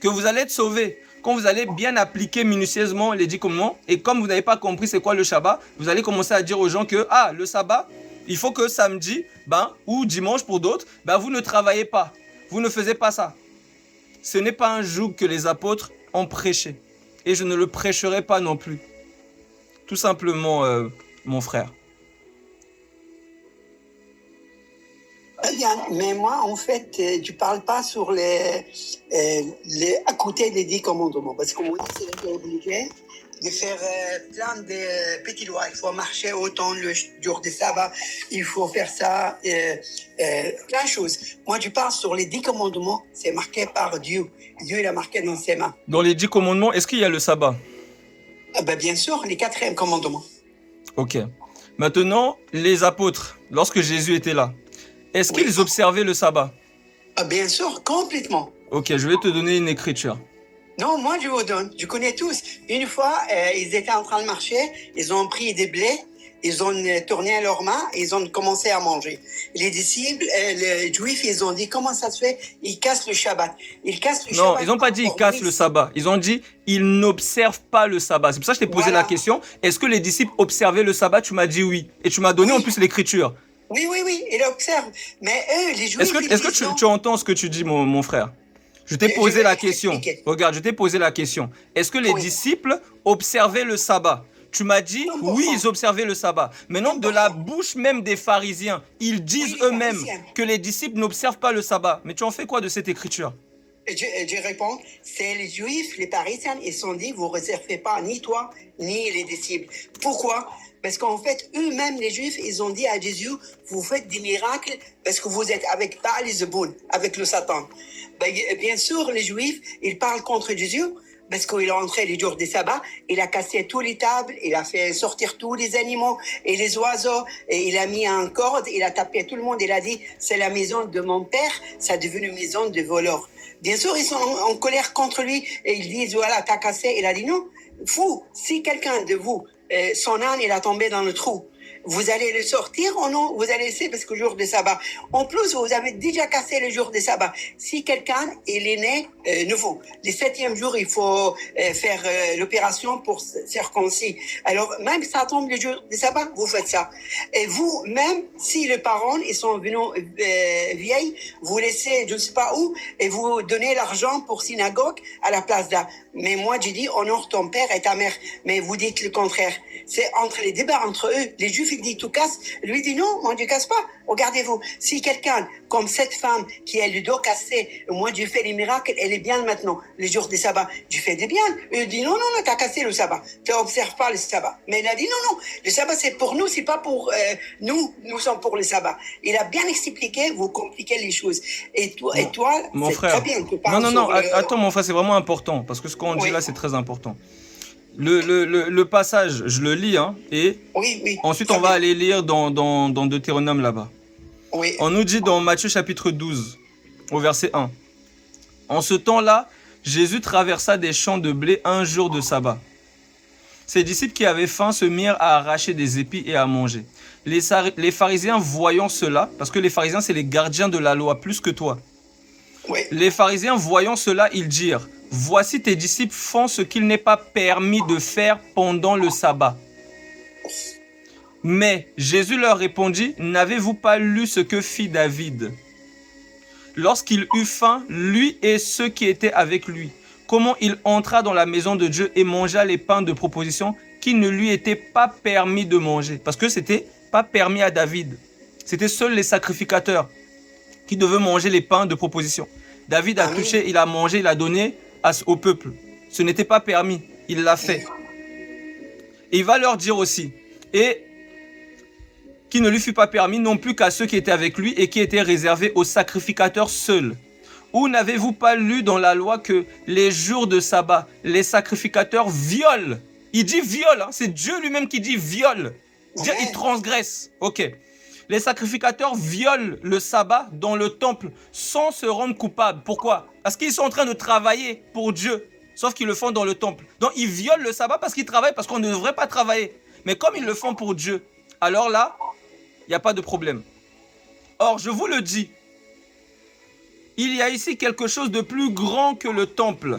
que vous allez être sauvés quand vous allez bien appliquer minutieusement les 10 commandements. Et comme vous n'avez pas compris c'est quoi le Shabbat, vous allez commencer à dire aux gens que, le sabbat, il faut que samedi, ou dimanche pour d'autres, vous ne travaillez pas. Vous ne faisiez pas ça. Ce n'est pas un joug que les apôtres ont prêché. Et je ne le prêcherai pas non plus. Tout simplement, mon frère. Très bien, mais moi, en fait, je ne parle pas sur à côté des 10 commandements. Parce que moi, c'est obligé de faire plein de petites lois. Il faut marcher autant le jour du sabbat. Il faut faire ça, plein de choses. Moi, je parle sur les 10 commandements. C'est marqué par Dieu. Dieu, il a marqué dans ses mains. Dans les 10 commandements, est-ce qu'il y a le sabbat? Bien sûr, les 4e commandements. Ok. Maintenant, les apôtres, lorsque Jésus était là, est-ce qu'ils observaient le sabbat? Bien sûr, complètement. Ok, je vais te donner une écriture. Non, moi je vous donne. Je connais tous. Une fois, ils étaient en train de marcher, ils ont pris des blés, ils ont tourné à leurs mains, et ils ont commencé à manger. Les disciples, les juifs, ils ont dit, comment ça se fait? Ils cassent le Shabbat. Non, ils n'ont pas dit ils cassent le sabbat. Ils ont dit ils n'observent pas le sabbat. C'est pour ça que je t'ai posé la question. Est-ce que les disciples observaient le sabbat? Tu m'as dit oui. Et tu m'as donné en plus l'écriture. Oui, ils observent. Mais eux, les juifs... Est-ce que tu entends ce que tu dis, mon frère? Je t'ai posé la question. Regarde, je t'ai posé la question. Est-ce que les disciples observaient le sabbat? Tu m'as dit, oui, ils observaient le sabbat. Maintenant, de la bouche même des pharisiens, ils disent eux-mêmes que les disciples n'observent pas le sabbat. Mais tu en fais quoi de cette écriture? Je réponds, c'est les juifs, les pharisiens, ils se sont dit, vous ne réservez pas ni toi, ni les disciples. Pourquoi? Parce qu'en fait, eux-mêmes, les juifs, ils ont dit à Jésus, vous faites des miracles parce que vous êtes avec Baal et Zeboul, avec le Satan. Bien sûr, les juifs, ils parlent contre Jésus parce qu'il est entré les jours des sabbats, il a cassé toutes les tables, il a fait sortir tous les animaux et les oiseaux, et il a mis un corde, il a tapé tout le monde, il a dit, c'est la maison de mon père, ça est devenu une maison de voleurs. Bien sûr, ils sont en colère contre lui et ils disent, voilà, t'as cassé. Il a dit, non, fou, si quelqu'un de vous, son âne, il a tombé dans le trou, vous allez le sortir ou non? Vous allez laisser parce que le jour de sabbat. En plus, vous avez déjà cassé le jour de sabbat. Si quelqu'un il est né nouveau, le 7e jour, il faut faire l'opération pour circoncis. Alors, même si ça tombe le jour de sabbat, vous faites ça. Et vous, même si les parents ils sont venus vieilles, vous laissez je ne sais pas où et vous donnez l'argent pour synagogue à la place là. Mais moi, j'ai dit, honore ton père et ta mère. Mais vous dites le contraire. C'est entre les débats entre eux. Les juifs, juif, il dit, tu casses. Lui, il dit, non, moi, je casse pas. Regardez-vous, si quelqu'un, comme cette femme, qui a le dos cassé, moi, je fais les miracles, elle est bien maintenant, les jours des sabbats, je fais des bien. Il dit, non, t'as cassé le sabbat. Tu n'observes pas le sabbat. Mais il a dit, non, le sabbat, c'est pour nous, c'est pas pour nous sommes pour le sabbat. Il a bien expliqué, vous compliquez les choses. Et toi, mon frère, très bien. Attends, mon frère, c'est vraiment important, parce que ce qu'on dit là, c'est très important. Le passage, je le lis, hein, et ensuite on va aller lire dans Deutéronome là-bas. Oui. On nous dit dans Matthieu chapitre 12, au verset 1. En ce temps-là, Jésus traversa des champs de blé un jour de sabbat. Ses disciples qui avaient faim se mirent à arracher des épis et à manger. Les pharisiens voyant cela, parce que les pharisiens c'est les gardiens de la loi plus que toi. Oui. Les pharisiens voyant cela, ils dirent, voici tes disciples font ce qu'il n'est pas permis de faire pendant le sabbat. Mais Jésus leur répondit, n'avez-vous pas lu ce que fit David lorsqu'il eut faim, lui et ceux qui étaient avec lui? Comment il entra dans la maison de Dieu et mangea les pains de proposition qui ne lui étaient pas permis de manger. Parce que c'était pas permis à David. C'était seuls les sacrificateurs qui devaient manger les pains de proposition. David a touché, il a mangé, il a donné au peuple. Ce n'était pas permis. Il l'a fait. Et il va leur dire aussi, et qui ne lui fut pas permis non plus qu'à ceux qui étaient avec lui et qui étaient réservés aux sacrificateurs seuls. Ou n'avez-vous pas lu dans la loi que les jours de sabbat, les sacrificateurs violent? Il dit viol, hein, c'est Dieu lui-même qui dit viol. Dire il transgresse. Ok. Les sacrificateurs violent le sabbat dans le temple sans se rendre coupables. Pourquoi? Parce qu'ils sont en train de travailler pour Dieu, sauf qu'ils le font dans le temple. Donc ils violent le sabbat parce qu'ils travaillent, parce qu'on ne devrait pas travailler. Mais comme ils le font pour Dieu, alors là, il n'y a pas de problème. Or, je vous le dis, il y a ici quelque chose de plus grand que le temple.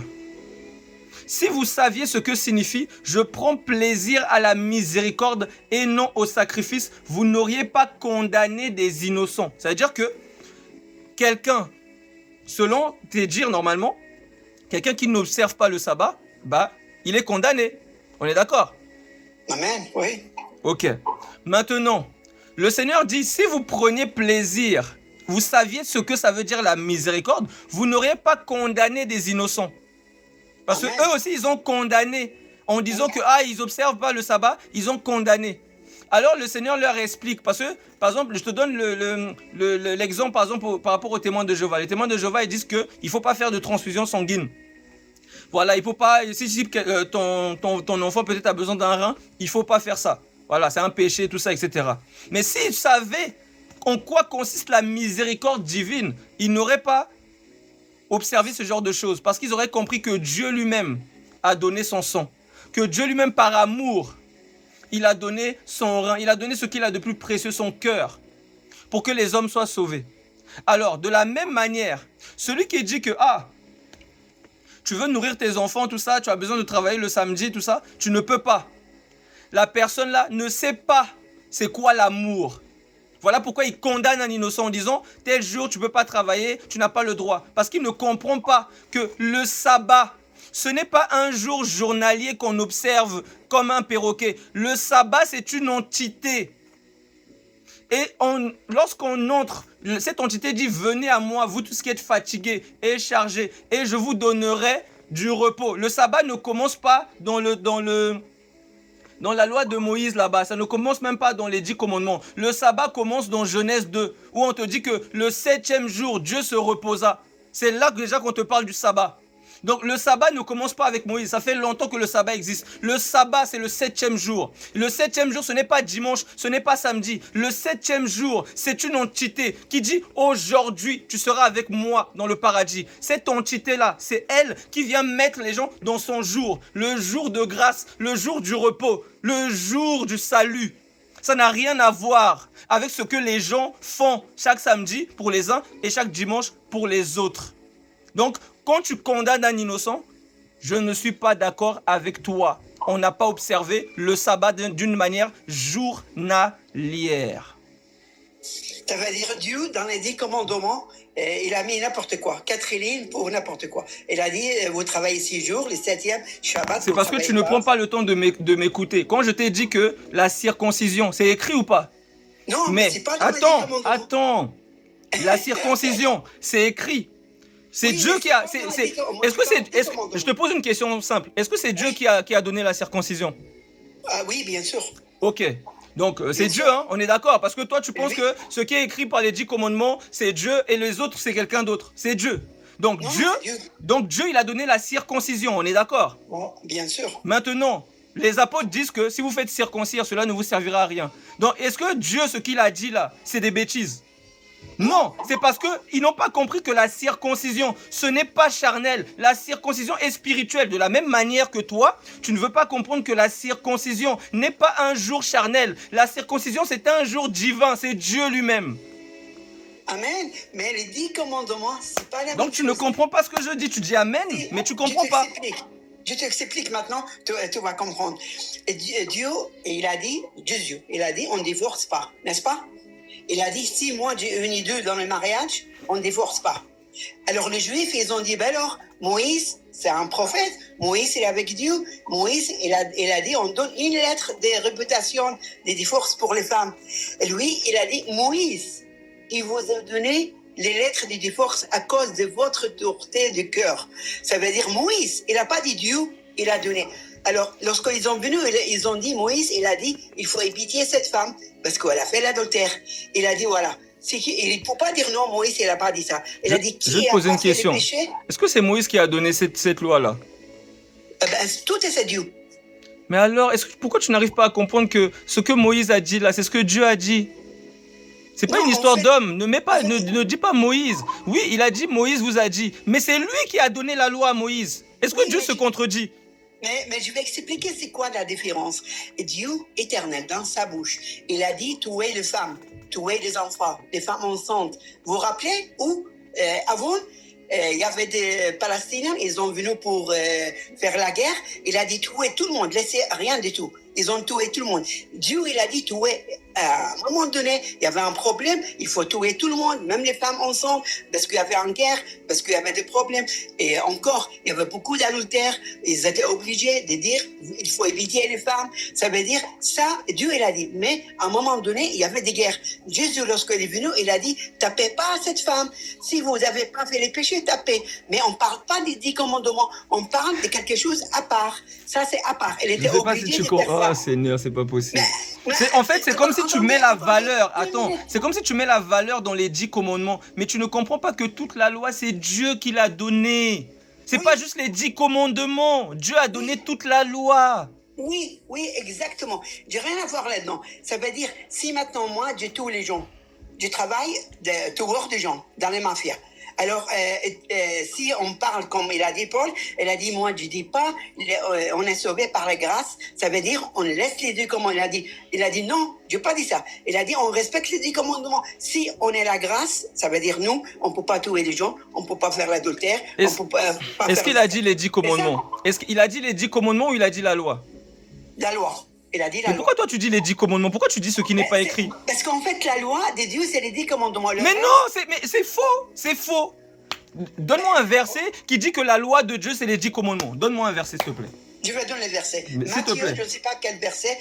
Si vous saviez ce que signifie « je prends plaisir à la miséricorde et non au sacrifice », vous n'auriez pas condamné des innocents. Ça veut dire que quelqu'un, selon tes dires normalement, quelqu'un qui n'observe pas le sabbat, il est condamné. On est d'accord? Amen, oui. Ok. Maintenant, le Seigneur dit, si vous preniez plaisir, vous saviez ce que ça veut dire la miséricorde, vous n'auriez pas condamné des innocents. Parce qu'eux aussi, ils ont condamné. En disant que, ils n'observent pas le sabbat, ils ont condamné. Alors le Seigneur leur explique. Parce que, par exemple, je te donne l'exemple, par exemple, par rapport aux témoins de Jéhovah. Les témoins de Jéhovah, ils disent qu'il ne faut pas faire de transfusion sanguine. Voilà, il ne faut pas, si ton enfant peut-être a besoin d'un rein, il ne faut pas faire ça. Voilà, c'est un péché, tout ça, etc. Mais s'ils savaient en quoi consiste la miséricorde divine, ils n'auraient pas observé ce genre de choses. Parce qu'ils auraient compris que Dieu lui-même a donné son sang. Que Dieu lui-même, par amour, il a donné son rein. Il a donné ce qu'il a de plus précieux, son cœur, pour que les hommes soient sauvés. Alors, de la même manière, celui qui dit que, tu veux nourrir tes enfants, tout ça, tu as besoin de travailler le samedi, tout ça, tu ne peux pas. La personne là ne sait pas c'est quoi l'amour. Voilà pourquoi il condamne un innocent en disant tel jour tu ne peux pas travailler, tu n'as pas le droit. Parce qu'il ne comprend pas que le sabbat, ce n'est pas un jour journalier qu'on observe comme un perroquet. Le sabbat, c'est une entité. Et lorsqu'on entre, cette entité dit venez à moi, vous tous qui êtes fatigués et chargés, et je vous donnerai du repos. Le sabbat ne commence pas dans la loi de Moïse là-bas, ça ne commence même pas dans les 10 commandements. Le sabbat commence dans Genèse 2, où on te dit que le 7e jour, Dieu se reposa. C'est là déjà qu'on te parle du sabbat. Donc le sabbat ne commence pas avec Moïse, ça fait longtemps que le sabbat existe. Le sabbat, c'est le 7e jour. Le 7e jour, ce n'est pas dimanche, ce n'est pas samedi. Le 7e jour, c'est une entité qui dit aujourd'hui, tu seras avec moi dans le paradis. Cette entité-là, c'est elle qui vient mettre les gens dans son jour. Le jour de grâce, le jour du repos, le jour du salut. Ça n'a rien à voir avec ce que les gens font chaque samedi pour les uns et chaque dimanche pour les autres. Donc, quand tu condamnes un innocent, je ne suis pas d'accord avec toi. On n'a pas observé le sabbat d'une manière journalière. Ça veut dire Dieu, dans les 10 commandements, Il a mis n'importe quoi, 4 lignes pour n'importe quoi. Il a dit, vous travaillez 6 jours, le 7e, Shabbat. C'est parce que tu ne prends pas le temps de m'écouter. Quand je t'ai dit que la circoncision, c'est écrit ou pas? Non, Mais c'est pas dans les 10 commandements. attends. La circoncision, c'est écrit. C'est Oui, Dieu mais qui a. c'est pas dans les 10 commandements. Est-ce que c'est. Moi, je parle des Je te pose une question simple. Est-ce que c'est Dieu qui a donné la circoncision? Ah oui, bien sûr. Ok. Donc c'est Bien Dieu, sûr. hein, on est d'accord. Parce que toi, tu penses Oui. que ce qui est écrit par les 10 commandements, c'est Dieu et les autres, c'est quelqu'un d'autre. C'est Dieu. Donc Non, Dieu, c'est Dieu. donc Dieu, il a donné la circoncision, on est d'accord. Bon, bien sûr. Maintenant, les apôtres disent que si vous faites circoncire, cela ne vous servira à rien. Donc est-ce que Dieu, ce qu'il a dit là, c'est des bêtises? Non, c'est parce qu'ils n'ont pas compris que la circoncision, ce n'est pas charnel. La circoncision est spirituelle. De la même manière que toi, tu ne veux pas comprendre que la circoncision n'est pas un jour charnel. La circoncision, c'est un jour divin. C'est Dieu lui-même. Amen. Mais les 10 commandements, c'est pas la même chose. Donc tu ne comprends pas ce que je dis. Tu dis amen, mais tu comprends pas. Je t'explique maintenant, tu vas comprendre. Et Dieu, il a dit, Jésus, il a dit, on ne divorce pas, n'est-ce pas? Il a dit, si moi j'ai uni deux dans le mariage, on ne divorce pas. Alors les Juifs, ils ont dit, ben alors, Moïse, c'est un prophète, Moïse il est avec Dieu, Moïse, il a dit, on donne une lettre de réputation des divorces pour les femmes. Et lui, il a dit, Moïse, il vous a donné les lettres de divorce à cause de votre dureté de cœur. Ça veut dire Moïse, il n'a pas dit Dieu, il a donné. Alors, lorsqu'ils sont venus, ils ont dit, Moïse, il a dit, il faut éviter cette femme parce qu'elle a fait l'adultère. Il a dit, voilà. Il ne faut pas dire non, Moïse, il n'a pas dit ça. Il a dit, je vais te poser une question. Est-ce que c'est Moïse qui a donné cette loi-là? Tout est Dieu. Mais alors, pourquoi tu n'arrives pas à comprendre que ce que Moïse a dit là, c'est ce que Dieu a dit? C'est pas une histoire d'homme. Ne dis pas Moïse. Oui, il a dit Moïse vous a dit. Mais c'est lui qui a donné la loi à Moïse. Est-ce que Dieu se contredit? Mais je vais expliquer c'est quoi la différence. Dieu éternel, dans sa bouche, il a dit tuer les femmes, tuer les enfants, les femmes enceintes. Vous vous rappelez où avant, il y avait des Palestiniens, ils ont venu pour faire la guerre. Il a dit tuer tout le monde, laissez rien du tout. Ils ont tué tout le monde. Dieu, il a dit tuer. À un moment donné, il y avait un problème. Il faut tuer tout le monde, même les femmes ensemble, parce qu'il y avait une guerre, parce qu'il y avait des problèmes. Et encore, il y avait beaucoup d'adultères. Ils étaient obligés de dire, il faut éviter les femmes. Ça veut dire, ça, Dieu, il a dit. Mais à un moment donné, il y avait des guerres. Jésus, lorsqu'il est venu, il a dit, tapez pas à cette femme. Si vous n'avez pas fait les péchés, tapez. Mais on ne parle pas des 10 commandements. On parle de quelque chose à part. Ça, c'est à part. Elle était obligée de faire ça. Oh Seigneur, c'est pas possible. En fait, c'est comme si tu mets la valeur. Attends, c'est comme si tu mets la valeur dans les 10 commandements. Mais tu ne comprends pas que toute la loi, c'est Dieu qui l'a donnée. C'est pas juste les 10 commandements. Dieu a donné toute la loi. Oui, exactement. J'ai rien à voir là-dedans. Ça veut dire, si maintenant, moi, j'ai tous les gens, je travaille toujours des gens dans les mafias. Alors, si on parle comme il a dit Paul, il a dit, moi, je dis pas, on est sauvé par la grâce. Ça veut dire, on laisse les 10 commandements. Il a dit, non, je n'ai pas dit ça. Il a dit, on respecte les 10 commandements. Si on est la grâce, ça veut dire, nous, on ne peut pas tuer les gens, on ne peut pas faire l'adultère. Est-ce qu'il a dit les 10 commandements? Est-ce qu'il a dit les 10 commandements ou il a dit la loi? La loi. Il a dit la Mais loi. pourquoi toi tu dis les 10 commandements? Pourquoi tu dis ce qui n'est pas écrit? Parce qu'en fait, la loi des dieux, c'est les 10 commandements. Mais non, c'est faux. C'est faux. Donne-moi un verset qui dit que la loi de Dieu, c'est les 10 commandements. Donne-moi un verset, s'il te plaît. Je vais donner les versets. Matthieu, je ne sais pas quel verset.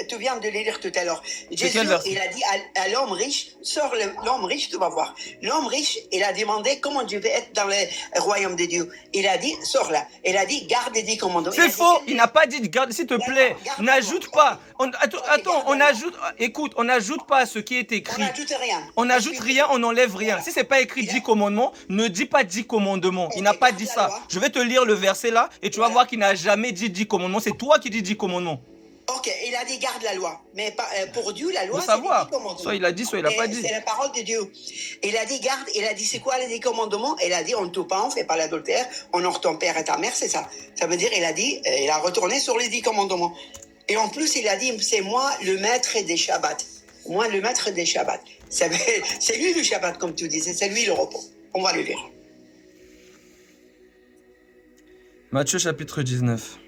Tu viens de les lire tout à l'heure. Jésus, il a dit à l'homme riche, sors l'homme riche, tu vas voir. L'homme riche, il a demandé comment je vais être dans le royaume de Dieu. Il a dit, sors là. Il a dit, garde les 10 commandements. C'est faux. Il n'a pas dit, garde, s'il te plaît. N'ajoute pas. Attends, on ajoute. Écoute, on n'ajoute pas à ce qui est écrit. On n'ajoute rien. On n'ajoute rien, on n'enlève rien. Si c'est pas écrit 10 commandements, ne dis pas 10 commandements. Il n'a pas dit ça. Je vais te lire le verset là et tu vas voir qu'il n'a jamais dit 10 commandements. C'est toi qui dis 10 commandements. Ok, il a dit garde la loi. Mais pour Dieu, la loi, c'est les 10 commandements. Soit il a dit, soit il n'a pas dit. C'est la parole de Dieu. Il a dit garde, il a dit c'est quoi les 10 commandements? Il a dit on ne tue pas, on ne fait pas l'adultère, honore ton père et ta mère, c'est ça. Ça veut dire, il a dit, il a retourné sur les 10 commandements. Et en plus, il a dit, c'est moi le maître des Shabbats. Moi le maître des Shabbats. C'est lui le Shabbat, comme tu disais, c'est lui le repos. On va le lire. Matthieu chapitre 19.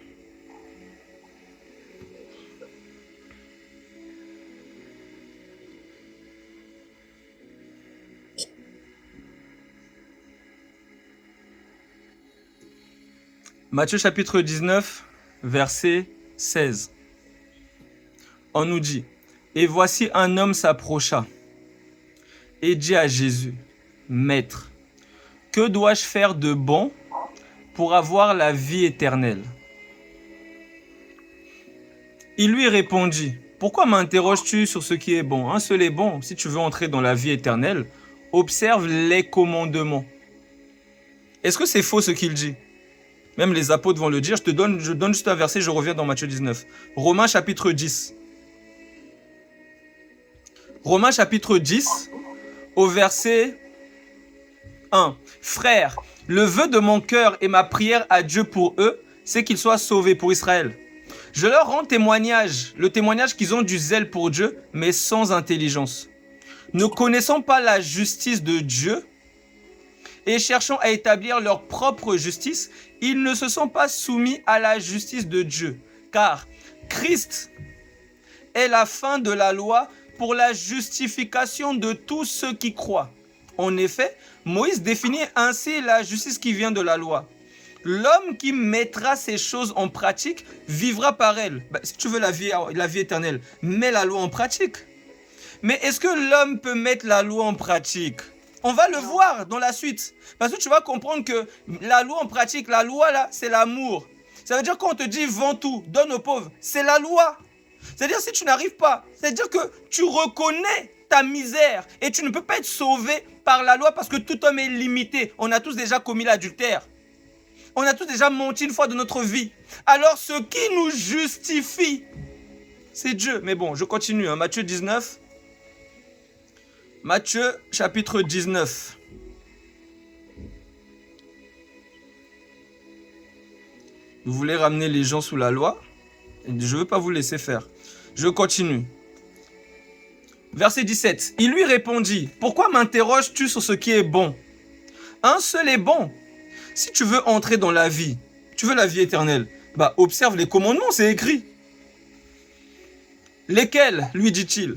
Matthieu chapitre 19, verset 16. On nous dit, « Et voici un homme s'approcha et dit à Jésus, « Maître, que dois-je faire de bon pour avoir la vie éternelle ?» Il lui répondit, « Pourquoi m'interroges-tu sur ce qui est bon? Un seul est bon. Si tu veux entrer dans la vie éternelle, observe les commandements. » Est-ce que c'est faux ce qu'il dit? Même les apôtres vont le dire. Je donne juste un verset, je reviens dans Matthieu 19. Romains chapitre 10. Romains chapitre 10, au verset 1. Frères, le vœu de mon cœur et ma prière à Dieu pour eux, c'est qu'ils soient sauvés, pour Israël. Je leur rends témoignage, le témoignage qu'ils ont du zèle pour Dieu, mais sans intelligence. Ne connaissant pas la justice de Dieu et cherchant à établir leur propre justice, ils ne se sont pas soumis à la justice de Dieu. Car Christ est la fin de la loi pour la justification de tous ceux qui croient. En effet, Moïse définit ainsi la justice qui vient de la loi. L'homme qui mettra ces choses en pratique vivra par elles. Si tu veux la vie éternelle, mets la loi en pratique. Mais est-ce que l'homme peut mettre la loi en pratique? On va le voir dans la suite. Parce que tu vas comprendre que la loi en pratique, la loi là, c'est l'amour. Ça veut dire qu'on te dit vends tout, donne aux pauvres. C'est la loi. C'est-à-dire si tu n'arrives pas, c'est-à-dire que tu reconnais ta misère et tu ne peux pas être sauvé par la loi parce que tout homme est limité. On a tous déjà commis l'adultère. On a tous déjà menti une fois de notre vie. Alors ce qui nous justifie, c'est Dieu. Mais bon, je continue. Matthieu 19. Matthieu chapitre 19. Vous voulez ramener les gens sous la loi? Je ne veux pas vous laisser faire. Je continue. Verset 17. Il lui répondit, « Pourquoi m'interroges-tu sur ce qui est bon? Un seul est bon. Si tu veux entrer dans la vie, tu veux la vie éternelle, observe les commandements, c'est écrit. » Lesquels, lui dit-il?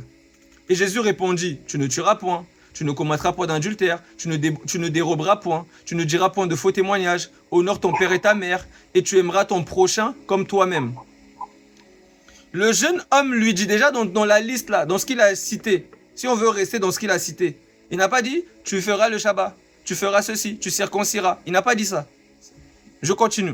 Et Jésus répondit, « Tu ne tueras point, tu ne commettras point d'adultère, tu ne déroberas point, tu ne diras point de faux témoignages, honore ton père et ta mère, et tu aimeras ton prochain comme toi-même. » Le jeune homme lui dit déjà dans la liste là, dans ce qu'il a cité, si on veut rester dans ce qu'il a cité, il n'a pas dit, tu feras le Shabbat, tu feras ceci, tu circonciras. Il n'a pas dit ça. Je continue.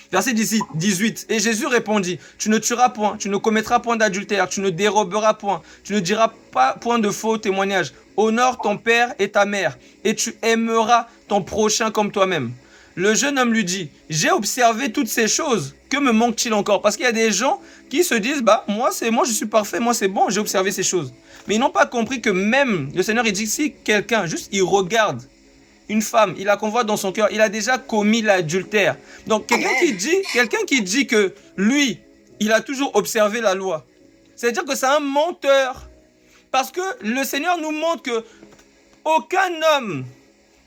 Verset 18. Et Jésus répondit, tu ne tueras point, tu ne commettras point d'adultère, tu ne déroberas point, tu ne diras pas point de faux témoignages. Honore ton père et ta mère, et tu aimeras ton prochain comme toi-même. Le jeune homme lui dit, j'ai observé toutes ces choses, que me manque-t-il encore? Parce qu'il y a des gens qui se disent, moi je suis parfait, moi c'est bon, j'ai observé ces choses. Mais ils n'ont pas compris que même, le Seigneur il dit, si quelqu'un, juste il regarde une femme, il la convoite dans son cœur, il a déjà commis l'adultère. Donc quelqu'un qui dit que lui, il a toujours observé la loi, c'est-à-dire que c'est un menteur. Parce que le Seigneur nous montre que aucun homme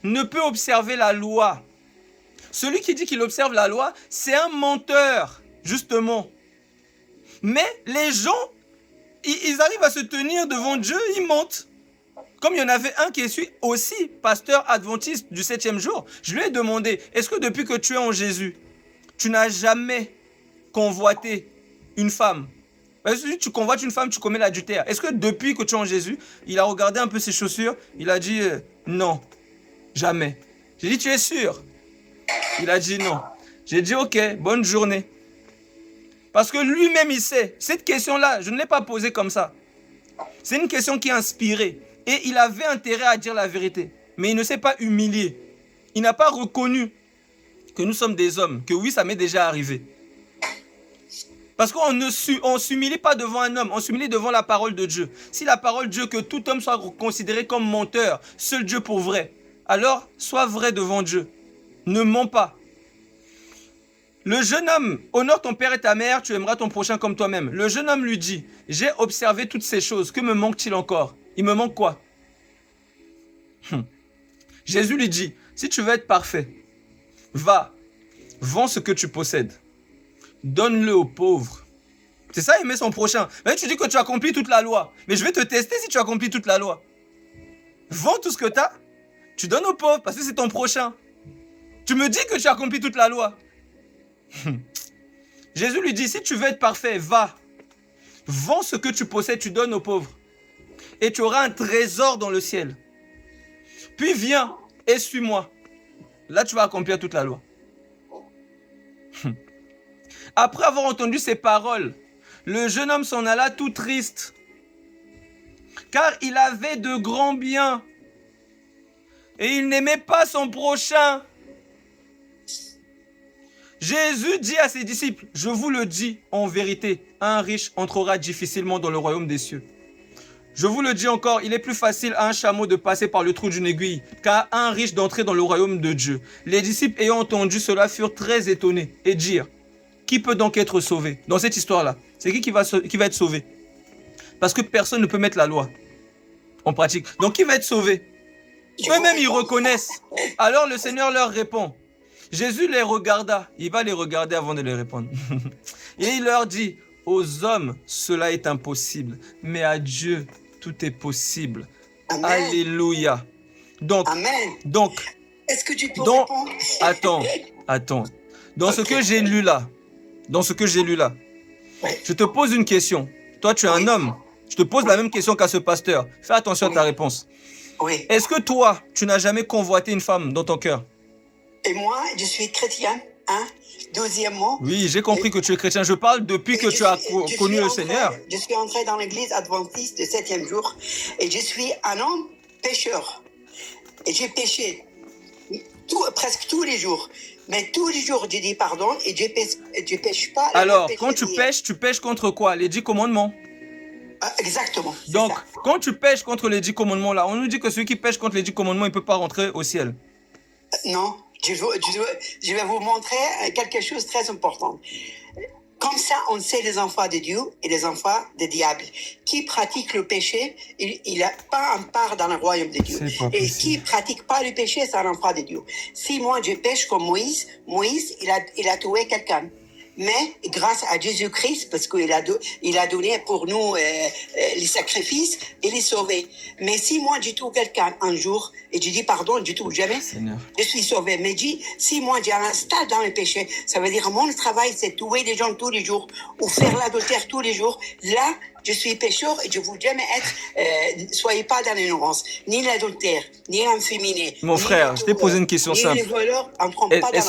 ne peut observer la loi. Celui qui dit qu'il observe la loi, c'est un menteur, justement. Mais les gens, ils arrivent à se tenir devant Dieu, ils mentent. Comme il y en avait un qui est aussi pasteur adventiste du 7e jour, je lui ai demandé, est-ce que depuis que tu es en Jésus, tu n'as jamais convoité une femme? Si tu convoites une femme, tu commets l'adultère. Est-ce que depuis que tu es en Jésus, il a regardé un peu ses chaussures, il a dit non, jamais. J'ai dit, tu es sûr? Il a dit non. J'ai dit ok, bonne journée. Parce que lui-même il sait, cette question-là, je ne l'ai pas posée comme ça. C'est une question qui est inspirée. Et il avait intérêt à dire la vérité. Mais il ne s'est pas humilié. Il n'a pas reconnu que nous sommes des hommes. Que oui, ça m'est déjà arrivé. Parce qu'on ne s'humilie pas devant un homme. On s'humilie devant la parole de Dieu. Si la parole de Dieu, que tout homme soit considéré comme menteur, seul Dieu pour vrai, alors sois vrai devant Dieu. Ne mens pas. Le jeune homme, honore ton père et ta mère, tu aimeras ton prochain comme toi-même. Le jeune homme lui dit, j'ai observé toutes ces choses, que me manque-t-il encore? Il me manque quoi? Jésus lui dit, si tu veux être parfait, va, vends ce que tu possèdes, donne-le aux pauvres. C'est ça, aimer son prochain. Mais tu dis que tu accomplis toute la loi, mais je vais te tester si tu accomplis toute la loi. Vends tout ce que tu as, tu donnes aux pauvres parce que c'est ton prochain. Tu me dis que tu accomplis toute la loi. Jésus lui dit, si tu veux être parfait, va. Vends ce que tu possèdes, tu donnes aux pauvres. Et tu auras un trésor dans le ciel. Puis viens et suis-moi. Là, tu vas accomplir toute la loi. Après avoir entendu ces paroles, le jeune homme s'en alla tout triste, car il avait de grands biens et il n'aimait pas son prochain. Jésus dit à ses disciples, je vous le dis en vérité, un riche entrera difficilement dans le royaume des cieux. Je vous le dis encore, il est plus facile à un chameau de passer par le trou d'une aiguille qu'à un riche d'entrer dans le royaume de Dieu. Les disciples ayant entendu cela furent très étonnés et dirent, qui peut donc être sauvé dans cette histoire-là? C'est qui va être sauvé? Parce que personne ne peut mettre la loi en pratique. Donc qui va être sauvé? Eux-mêmes ils reconnaissent. Alors le Seigneur leur répond. Jésus les regarda. Il va les regarder avant de les répondre. Et il leur dit, aux hommes cela est impossible, mais à Dieu tout est possible. Amen. Alléluia. Donc, Amen. Est-ce que tu peux répondre? Attends. Dans ce que j'ai lu là, je te pose une question. Toi, tu es un homme. Je te pose la même question qu'à ce pasteur. Fais attention à ta réponse. Oui. Est-ce que toi, tu n'as jamais convoité une femme dans ton cœur? Et moi, je suis chrétien. Deuxièmement. Oui, j'ai compris que tu es chrétien. Je parle depuis que tu as connu le Seigneur. Je suis entré dans l'église adventiste du 7e jour et je suis un homme pécheur. Et j'ai péché presque tous les jours. Mais tous les jours, je dis pardon et je pêche pas. Alors, quand tu pêches contre quoi? Les 10 commandements. Exactement. Donc, quand tu pêches contre les 10 commandements, là, on nous dit que celui qui pêche contre les 10 commandements, il ne peut pas rentrer au ciel. Non, je vais vous montrer quelque chose de très important. Comme ça, on sait les enfants de Dieu et les enfants du diable. Qui pratique le péché, il n'a pas un part dans le royaume de Dieu. Et qui pratique pas le péché, c'est un enfant de Dieu. Si moi, je pêche comme Moïse, il a tué quelqu'un. Mais grâce à Jésus-Christ, parce qu'il a donné pour nous les sacrifices, il est sauvé. Mais si moi, je tue quelqu'un un jour, et je dis pardon, je tue jamais, Seigneur, je suis sauvé. Mais si moi, j'ai un stade dans le péché, ça veut dire mon travail, c'est tuer les gens tous les jours, ou faire l'adultère tous les jours. Là, je suis pécheur et je ne veux jamais être, soyez pas dans l'ignorance, ni l'adultère, ni l'inféminé. Mon frère, je t'ai posé une question simple.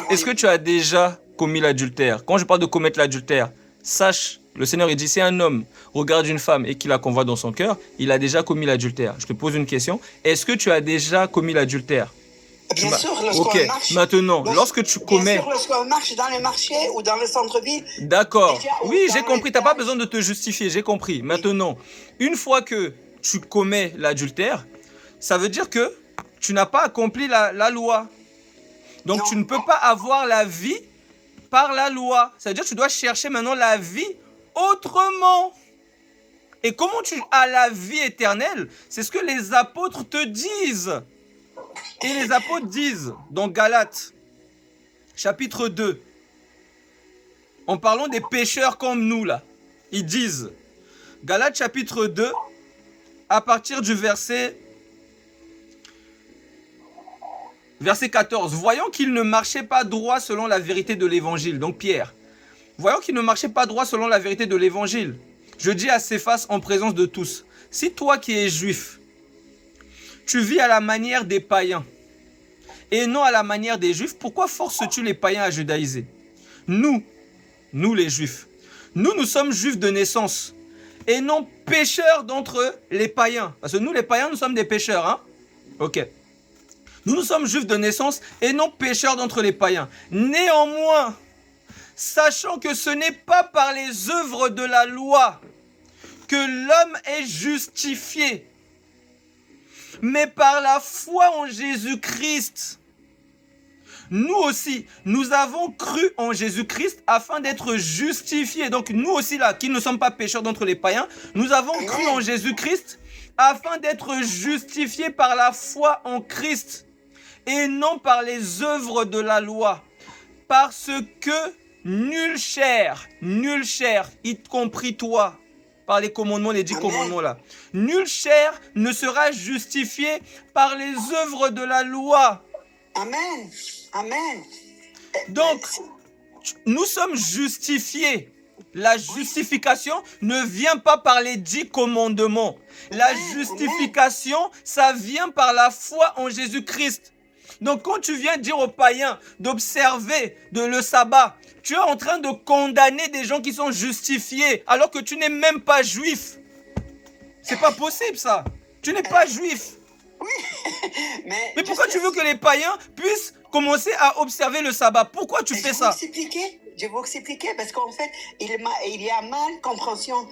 Est-ce que tu as déjà commis l'adultère? Quand je parle de commettre l'adultère, sache, le Seigneur il dit, si un homme regarde une femme et qu'il la convoite dans son cœur, il a déjà commis l'adultère. Je te pose une question. Est-ce que tu as déjà commis l'adultère? Bien sûr, lorsqu'on marche. Maintenant, lorsque tu commets... Bien sûr, lorsqu'on marche dans les marchés ou dans le centre-ville. D'accord. Oui, j'ai compris. Tu n'as pas besoin de te justifier. J'ai compris. Maintenant, une fois que tu commets l'adultère, ça veut dire que tu n'as pas accompli la loi. Donc, tu ne peux pas avoir la vie par la loi. Ça veut dire que tu dois chercher maintenant la vie autrement. Et comment tu as la vie éternelle? C'est ce que les apôtres te disent. Et les apôtres disent dans Galates, chapitre 2, en parlant des pécheurs comme nous là, ils disent, Galates chapitre 2, à partir du verset 14, voyant qu'il ne marchait pas droit selon la vérité de l'évangile, donc Pierre, voyant qu'il ne marchait pas droit selon la vérité de l'évangile, je dis à Céphas en présence de tous, si toi qui es juif, tu vis à la manière des païens et non à la manière des juifs, pourquoi forces-tu les païens à judaïser? Nous les juifs, nous sommes juifs de naissance et non pécheurs d'entre les païens. Parce que nous les païens, nous sommes des pécheurs, hein? Ok. Nous sommes juifs de naissance et non pécheurs d'entre les païens. Néanmoins, sachant que ce n'est pas par les œuvres de la loi que l'homme est justifié, mais par la foi en Jésus-Christ. Nous aussi, nous avons cru en Jésus-Christ afin d'être justifiés. Donc nous aussi là, qui ne sommes pas pécheurs d'entre les païens, nous avons cru en Jésus-Christ afin d'être justifiés par la foi en Christ et non par les œuvres de la loi. Parce que nul chair, y compris toi, par les commandements, les 10 commandements là. Nulle chair ne sera justifiée par les œuvres de la loi. Amen. Amen. Donc, Nous sommes justifiés. La justification ne vient pas par les 10 commandements. La justification, ça vient par la foi en Jésus-Christ. Donc quand tu viens dire aux païens d'observer le sabbat, tu es en train de condamner des gens qui sont justifiés alors que tu n'es même pas juif. C'est pas possible ça. Tu n'es pas juif. Oui, mais pourquoi tu veux que les païens puissent commencer à observer le sabbat? Pourquoi tu fais ça? Je vais vous expliquer parce qu'en fait, il y a mal compréhension.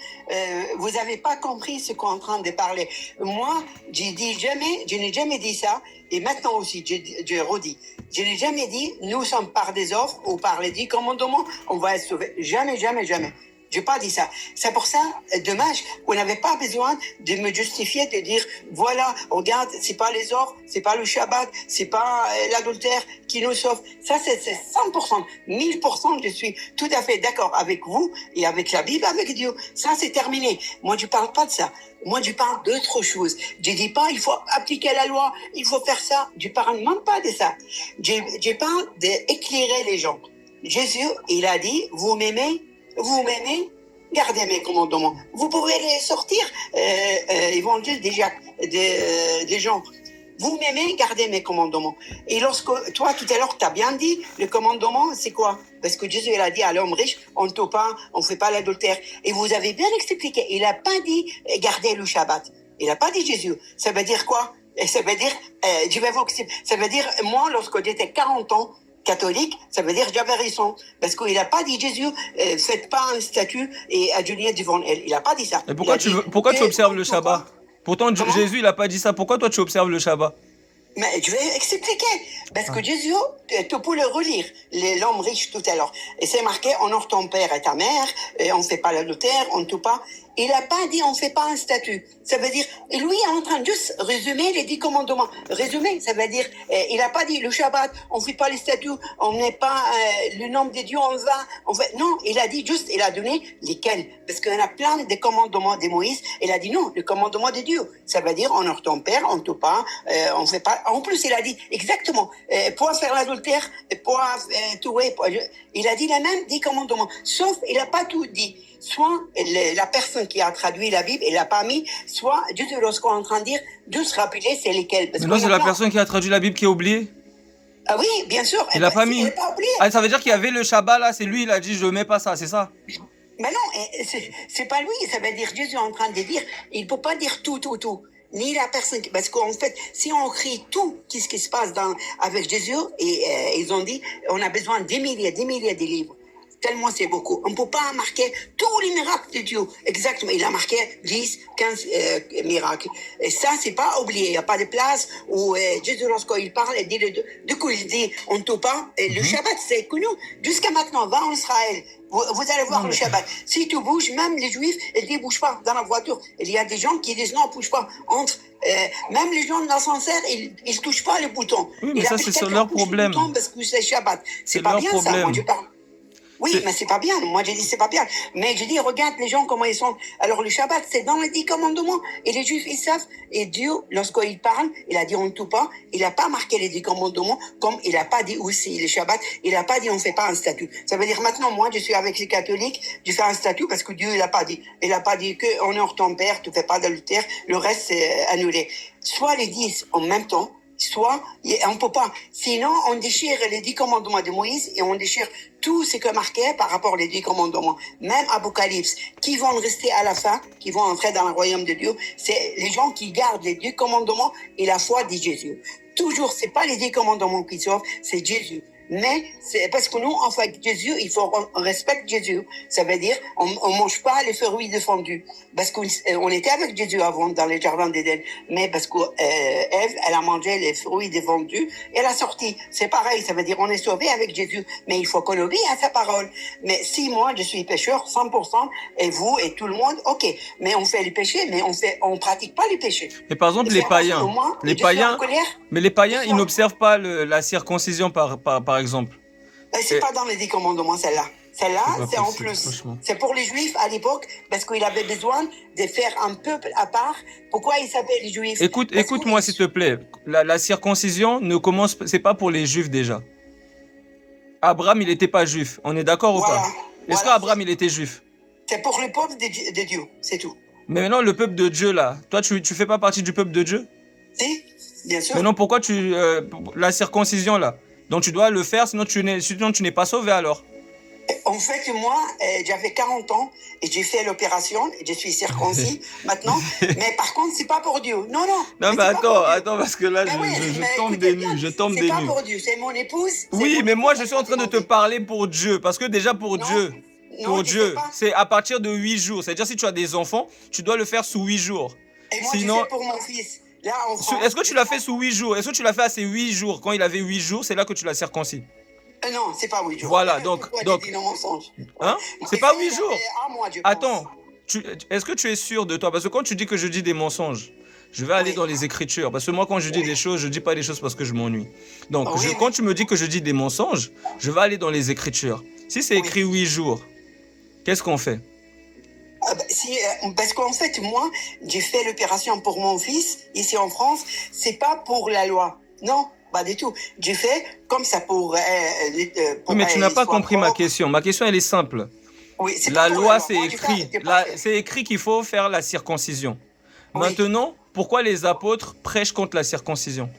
Vous n'avez pas compris ce qu'on est en train de parler. Moi, je n'ai jamais dit ça. Et maintenant aussi, je redis. Je n'ai jamais dit, nous sommes par des offres ou par les 10 commandements, on va être sauvés. Jamais, jamais, jamais. Je n'ai pas dit ça. C'est pour ça, dommage, vous n'avez pas besoin de me justifier, de dire, voilà, regarde, c'est pas les offres, c'est pas le Shabbat, c'est pas l'adultère qui nous sauve. Ça, c'est 100%, 1000%, je suis tout à fait d'accord avec vous et avec la Bible, avec Dieu. Ça, c'est terminé. Moi, je parle pas de ça. Moi, je parle d'autre chose. Je dis pas, il faut appliquer la loi, il faut faire ça. Je parle même pas de ça. Je parle d'éclairer les gens. Jésus, il a dit, vous m'aimez, gardez mes commandements. Vous pouvez les sortir, évangile des gens. Vous m'aimez, gardez mes commandements. Et lorsque, toi, tout à l'heure, tu as bien dit, le commandement, c'est quoi? Parce que Jésus, il a dit à l'homme riche, on ne tue pas, on ne fait pas l'adultère. Et vous avez bien expliqué, il n'a pas dit, gardez le Shabbat. Il n'a pas dit Jésus. Ça veut dire quoi? Ça veut dire, je vais vous expliquer. Ça veut dire, moi, lorsque j'étais 40 ans, catholique, ça veut dire j'avais raison. Parce qu'il n'a pas dit Jésus, faites pas un statut et adulez devant elle. Il n'a pas dit ça. Et pourquoi tu observes le Shabbat? Pourtant, Jésus, il n'a pas dit ça. Pourquoi toi, tu observes le Shabbat? Mais je vais expliquer. Parce que Jésus, tu peux le relire, l'homme riche tout à l'heure. Et c'est marqué, honore ton père et ta mère, et on ne fait pas l'adultère, on ne tue pas. Il n'a pas dit on ne fait pas un statut. Ça veut dire, et lui est en train de juste résumer les 10 commandements. Résumer, ça veut dire, il n'a pas dit le Shabbat, on ne fait pas les statuts, on n'est pas le nom de Dieu, on va. Non, il a dit juste, il a donné lesquels. Parce qu'il y en a plein de commandements de Moïse. Il a dit non, le commandement de Dieu. Ça veut dire honore ton père, on ne tue pas, on ne fait pas. En plus, il a dit exactement, pour faire l'adultère, pour tuer. Il a dit la même 10 commandements. Sauf, il n'a pas tout dit. Soit la personne qui a traduit la Bible, elle l'a pas mis, soit juste lorsqu'on est en train de dire, juste rappeler c'est lesquels. Mais non, c'est la personne qui a traduit la Bible qui a oublié. Ah oui, bien sûr. Il l'a pas mis. Pas oublié. Ah, ça veut dire qu'il y avait le Shabbat là, c'est lui, il a dit je mets pas ça, c'est ça? Mais non, c'est pas lui, ça veut dire Jésus est en train de dire, il peut pas dire tout. Ni la personne, parce qu'en fait, si on crie tout, qu'est-ce qui se passe avec Jésus, et ils ont dit, on a besoin des milliers de livres. Tellement c'est beaucoup. On ne peut pas marquer tous les miracles de Dieu. Exactement. Il a marqué 10, 15 miracles. Et ça, c'est pas oublié. Il n'y a pas de place où Jésus, lorsqu'il parle, il dit, du coup, il dit, on ne tue pas. Et le Shabbat, c'est connu. Jusqu'à maintenant, va en Israël. Vous allez voir le Shabbat. Si tu bouges, même les Juifs, ils disent, bouge pas dans la voiture. Il y a des gens qui disent, non, bouge pas. Même les gens de l'ascenseur, ils touchent pas le bouton. Oui, mais ça, c'est leur problème. Parce que c'est Shabbat. C'est pas leur bien problème. ça, moi, je parle. Oui, mais c'est pas bien. Moi, j'ai dit c'est pas bien. Mais j'ai dit, regarde les gens comment ils sont. Alors, le Shabbat, c'est dans les 10 commandements. Et les Juifs, ils savent. Et Dieu, lorsqu'il parle, il a dit on ne tue pas. Il n'a pas marqué les 10 commandements, comme il n'a pas dit aussi le Shabbat. Il n'a pas dit on ne fait pas un statut. Ça veut dire maintenant, moi, je suis avec les catholiques, je fais un statut parce que Dieu, il n'a pas dit. Il n'a pas dit que honore ton père, tu ne fais pas d'adultère. Le reste, c'est annulé. Soit les 10 en même temps, soit on peut pas. Sinon, on déchire les 10 commandements de Moïse et on déchire tout ce qui est marqué par rapport aux 10 commandements. Même Apocalypse, qui vont rester à la fin, qui vont entrer dans le royaume de Dieu, c'est les gens qui gardent les 10 commandements et la foi de Jésus. Toujours, c'est pas les 10 commandements qui sauvent, c'est Jésus. Mais c'est parce que nous, en fait, Jésus, il faut on respecte Jésus. Ça veut dire, on mange pas les fruits défendus. Parce qu'on était avec Jésus avant dans les jardins d'Éden. Mais parce que Ève, elle a mangé les fruits défendus, elle a sorti. C'est pareil, ça veut dire, on est sauvé avec Jésus. Mais il faut qu'on obéisse à sa parole. Mais si moi, je suis pécheur, 100%, et vous, et tout le monde, ok. Mais on fait les péchés, mais on pratique pas les péchés. Mais par exemple, les païens, mais les païens, ils n'observent pas la circoncision par exemple. C'est pas dans les 10 commandements, celle-là. Celle-là, c'est en plus. C'est pour les Juifs à l'époque, parce qu'il avait besoin de faire un peuple à part. Pourquoi il s'appelle les Juifs? Écoute-moi, s'il te plaît. La circoncision ne commence, c'est pas pour les Juifs déjà. Abraham, il n'était pas juif. On est d'accord ou Voilà. pas? Est-ce Voilà, qu'Abraham, il était juif? c'est pour le peuple de Dieu, c'est tout. Mais maintenant, le peuple de Dieu, là, toi, tu fais pas partie du peuple de Dieu? Si, bien sûr. Maintenant, pourquoi la circoncision, là? Donc, tu dois le faire, sinon tu n'es pas sauvé, alors. En fait, moi, j'avais 40 ans et j'ai fait l'opération et je suis circoncis maintenant. Mais par contre, c'est pas pour Dieu. Non, non. Non, mais attends, parce que là, Mais oui, je tombe des nues, je tombe des c'est pas nues. pour Dieu, c'est mon épouse. Oui, mais moi, je suis en train de te parler pour Dieu, parce que déjà, pour Non, Dieu, non, pour je Dieu, sais pas. c'est à partir de 8 jours. C'est-à-dire, si tu as des enfants, tu dois le faire sous 8 jours. Et moi, Sinon, je fais pour mon fils. Là, en France. est-ce que tu l'as fait sous 8 jours? Est-ce que tu l'as fait à ces 8 jours? Quand il avait 8 jours, c'est là que tu l'as circoncis. Non, c'est pas 8 jours. Voilà, donc, Dis non mensonge. hein? Ouais. C'est pas 8 jours. Un mois, je pense. Attends, est-ce que tu es sûr de toi? Parce que quand tu dis que je dis des mensonges, je vais aller Oui. dans les Écritures. Parce que moi, quand je dis des choses, je dis pas des choses parce que je m'ennuie. Donc, Oui, quand tu me dis que je dis des mensonges, je vais aller dans les Écritures. Si c'est écrit 8 jours, qu'est-ce qu'on fait? Parce qu'en fait, moi, j'ai fait l'opération pour mon fils ici en France. C'est pas pour la loi. Non, pas du tout. J'ai fait comme ça pour. Oui, mais tu n'as pas compris ma question. Ma question, elle est simple. Oui, c'est La pas loi, pour c'est Moi, écrit. C'est écrit qu'il faut faire la circoncision. Oui. Maintenant, pourquoi les apôtres prêchent contre la circoncision?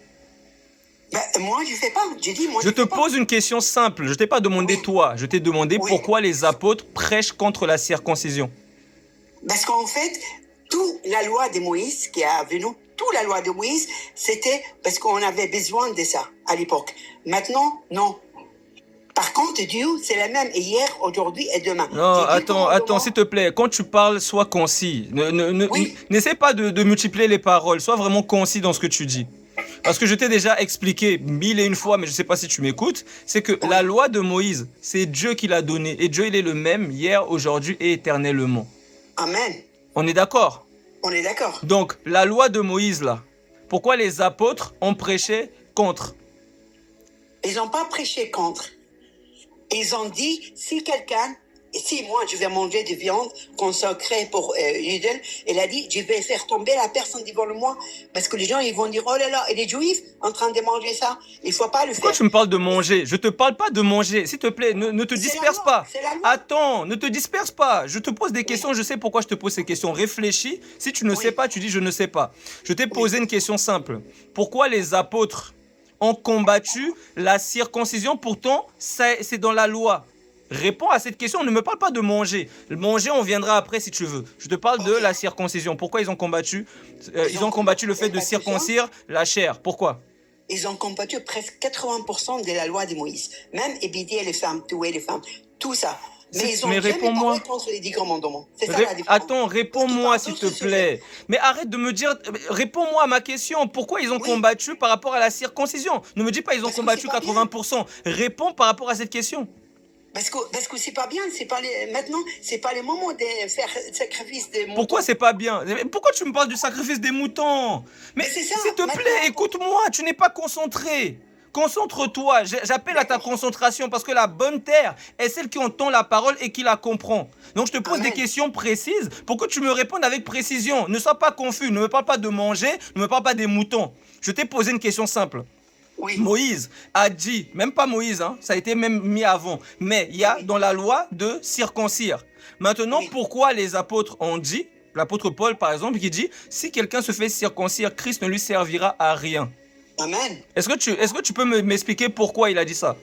Moi, je fais pas. J'ai dit, moi, Je te fais pas. pose une question simple. Je t'ai pas demandé toi. Je t'ai demandé pourquoi les apôtres prêchent contre la circoncision. Parce qu'en fait, toute la loi de Moïse qui est venue, toute la loi de Moïse, c'était parce qu'on avait besoin de ça à l'époque. Maintenant, non. Par contre, Dieu, c'est la même hier, aujourd'hui et demain. Non, attends, s'il te plaît. Quand tu parles, sois concis. N'essaie pas de multiplier les paroles. Sois vraiment concis dans ce que tu dis. Parce que je t'ai déjà expliqué 1001 fois, mais je ne sais pas si tu m'écoutes, c'est que la loi de Moïse, c'est Dieu qui l'a donnée. Et Dieu, il est le même hier, aujourd'hui et éternellement. Amen. On est d'accord? On est d'accord. Donc, la loi de Moïse, là, pourquoi les apôtres ont prêché contre? Ils n'ont pas prêché contre. Ils ont dit, si moi je vais manger de viande consacrée pour l'idole, il a dit, je vais faire tomber la personne devant moi, parce que les gens ils vont dire, oh là là, et les juifs en train de manger ça, il faut pas le faire. Pourquoi tu me parles de manger? Je te parle pas de manger. S'il te plaît, ne te disperse pas. Attends, ne te disperse pas. Je te pose des questions, je sais pourquoi je te pose ces questions. Réfléchis. Si tu ne sais pas, tu dis je ne sais pas. Je t'ai posé une question simple. Pourquoi les apôtres ont combattu la circoncision? Pourtant, c'est dans la loi. Réponds à cette question, ne me parle pas de manger. Manger, on viendra après si tu veux. Je te parle de la circoncision. Pourquoi ils ont combattu ils ont combattu le fait de circoncire la chair. Pourquoi? Ils ont combattu presque 80% de la loi de Moïse. Même ébider les femmes, tuer les femmes, tout ça. Mais ils ont jamais parlé contre les 10 commandements. C'est ça la différence. Attends, réponds-moi s'il te plaît. Mais arrête de me dire, réponds-moi à ma question. Pourquoi ils ont combattu par rapport à la circoncision? Ne me dis pas ils ont combattu 80%. Réponds par rapport à cette question. Parce que c'est pas bien, maintenant, c'est pas le moment de faire sacrifice des moutons. Pourquoi c'est pas bien? Pourquoi tu me parles du sacrifice des moutons? Mais s'il te plaît, écoute-moi, tu n'es pas concentré. Concentre-toi, j'appelle à ta concentration parce que la bonne terre est celle qui entend la parole et qui la comprend. Donc je te pose des questions précises pour que tu me répondes avec précision. Ne sois pas confus, ne me parle pas de manger, ne me parle pas des moutons. Je t'ai posé une question simple. Oui. Moïse a dit, même pas Moïse, hein, ça a été même mis avant, mais il y a dans la loi de circoncire. Maintenant, pourquoi les apôtres ont dit, l'apôtre Paul par exemple, qui dit, si quelqu'un se fait circoncire, Christ ne lui servira à rien. Amen. Est-ce que tu peux m'expliquer pourquoi il a dit ça?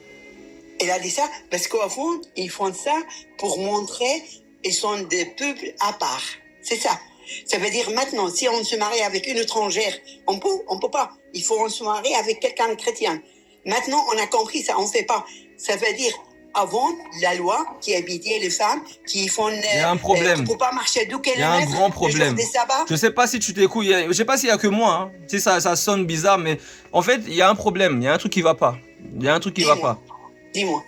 Il a dit ça parce qu'au fond, ils font ça pour montrer qu'ils sont des peuples à part. C'est ça. Ça veut dire maintenant, si on se marie avec une étrangère, on peut pas. Il faut se marier avec quelqu'un de chrétien. Maintenant, on a compris ça, on fait pas. Ça veut dire, avant, la loi qui habitait les femmes, qui font... Il y a un problème. Il ne faut pas marcher 2 kilomètres. Il y a un grand problème. Je sais pas si tu t'écoutes, je sais pas s'il y a que moi, hein. Tu sais, ça sonne bizarre, mais en fait, il y a un problème, il y a un truc qui va pas. Il y a un truc qui va pas. Dis-moi.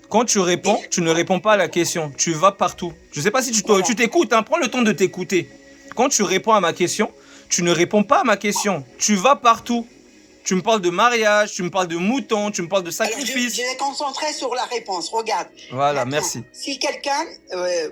Quand tu réponds, tu ne réponds pas à la question. Tu vas partout. Je sais pas si tu t'écoutes, hein. Prends le temps de t'écouter. Quand tu réponds à ma question, tu ne réponds pas à ma question. Tu vas partout. Tu me parles de mariage, tu me parles de moutons, tu me parles de sacrifice. Je vais concentrer sur la réponse. Regarde. Voilà, maintenant, merci. Si quelqu'un,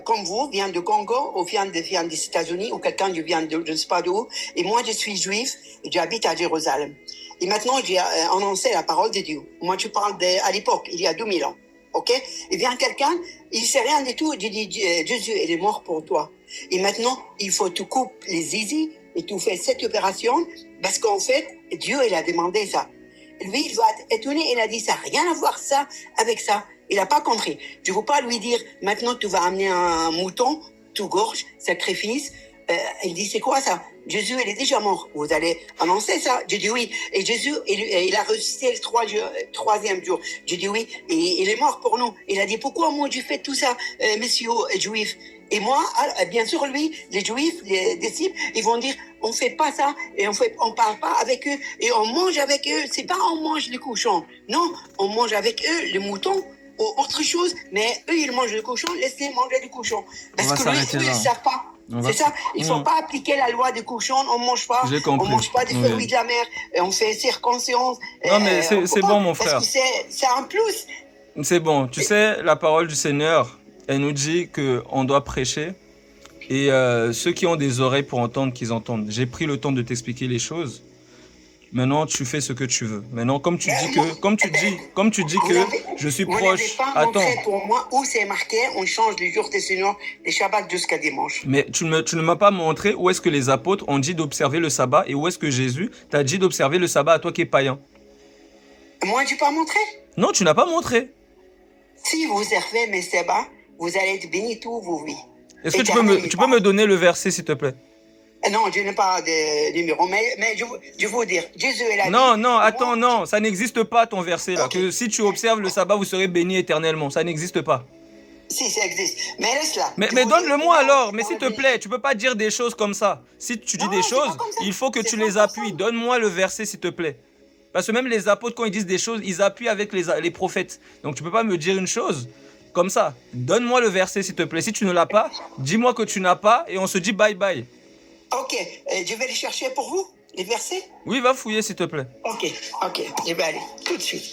comme vous, vient de Congo, ou vient des États-Unis, ou quelqu'un vient de je ne sais pas d'où, et moi je suis juif, et j'habite à Jérusalem. Et maintenant, j'ai annoncé la parole de Dieu. Moi, je parle à l'époque, il y a 2000 ans. Ok? Et vient quelqu'un, il sait rien du tout. Je dis, Jésus, il est mort pour toi. Et maintenant, il faut tu coupes les zizi et tu fais cette opération parce qu'en fait, Dieu, il a demandé ça. Lui, il va être étonné. Il a dit, ça n'a rien à voir ça avec ça. Il n'a pas compris. Je ne veux pas lui dire, maintenant, tu vas amener un mouton, tout gorge, sacrifice. Il dit, c'est quoi ça? Jésus, il est déjà mort. Vous allez annoncer ça? Je dis oui. Et Jésus, il a ressuscité le troisième jour. Je dis oui. Et il est mort pour nous. Il a dit, pourquoi moi je fais tout ça, messieurs juifs? Et moi, bien sûr, lui, les juifs, les disciples, ils vont dire, on fait pas ça, et on parle pas avec eux, et on mange avec eux. C'est pas on mange les cochons. Non, on mange avec eux les moutons, ou autre chose, mais eux, ils mangent le cochon, laissez manger du cochon. Parce que eux, ils savent pas. C'est ça. Il faut pas appliquer la loi des cochons. On mange pas. On mange pas des fruits de la mer. On fait circoncision. Non, mais c'est bon, mon frère. Parce que c'est un plus. C'est bon. Tu sais, la parole du Seigneur, elle nous dit qu'on doit prêcher. Et ceux qui ont des oreilles pour entendre, qu'ils entendent. J'ai pris le temps de t'expliquer les choses. Maintenant, tu fais ce que tu veux. Maintenant, comme tu dis que je suis proche. Attends. Pour moi, où c'est marqué, on change les jours des Seigneurs, des Shabbats jusqu'à dimanche. Mais tu ne m'as pas montré où est-ce que les apôtres ont dit d'observer le sabbat et où est-ce que Jésus t'a dit d'observer le sabbat à toi qui es païen. Moi, je n'ai pas montré. Non, tu n'as pas montré. Si vous observez mes sabbats, vous allez être bénis tous vos vies. Est-ce que tu peux me donner le verset, s'il te plaît? Non, je n'ai pas de numéro, mais je veux dire, Jésus est là. Non, attends, non, ça n'existe pas ton verset là. Okay. Que si tu observes le sabbat, vous serez bénis éternellement. Ça n'existe pas. Si, ça existe. Mais laisse-la. Mais donne-le-moi alors. Mais s'il te plaît, tu peux pas dire des choses comme ça. Si tu dis des choses, il faut que tu les appuies. Donne-moi le verset, s'il te plaît. Parce que même les apôtres, quand ils disent des choses, ils appuient avec les prophètes. Donc tu peux pas me dire une chose comme ça. Donne-moi le verset, s'il te plaît. Si tu ne l'as pas, dis-moi que tu n'as pas et on se dit bye bye. Ok, je vais les chercher pour vous, les versets. Oui, va fouiller, s'il te plaît. Ok, je vais aller tout de suite.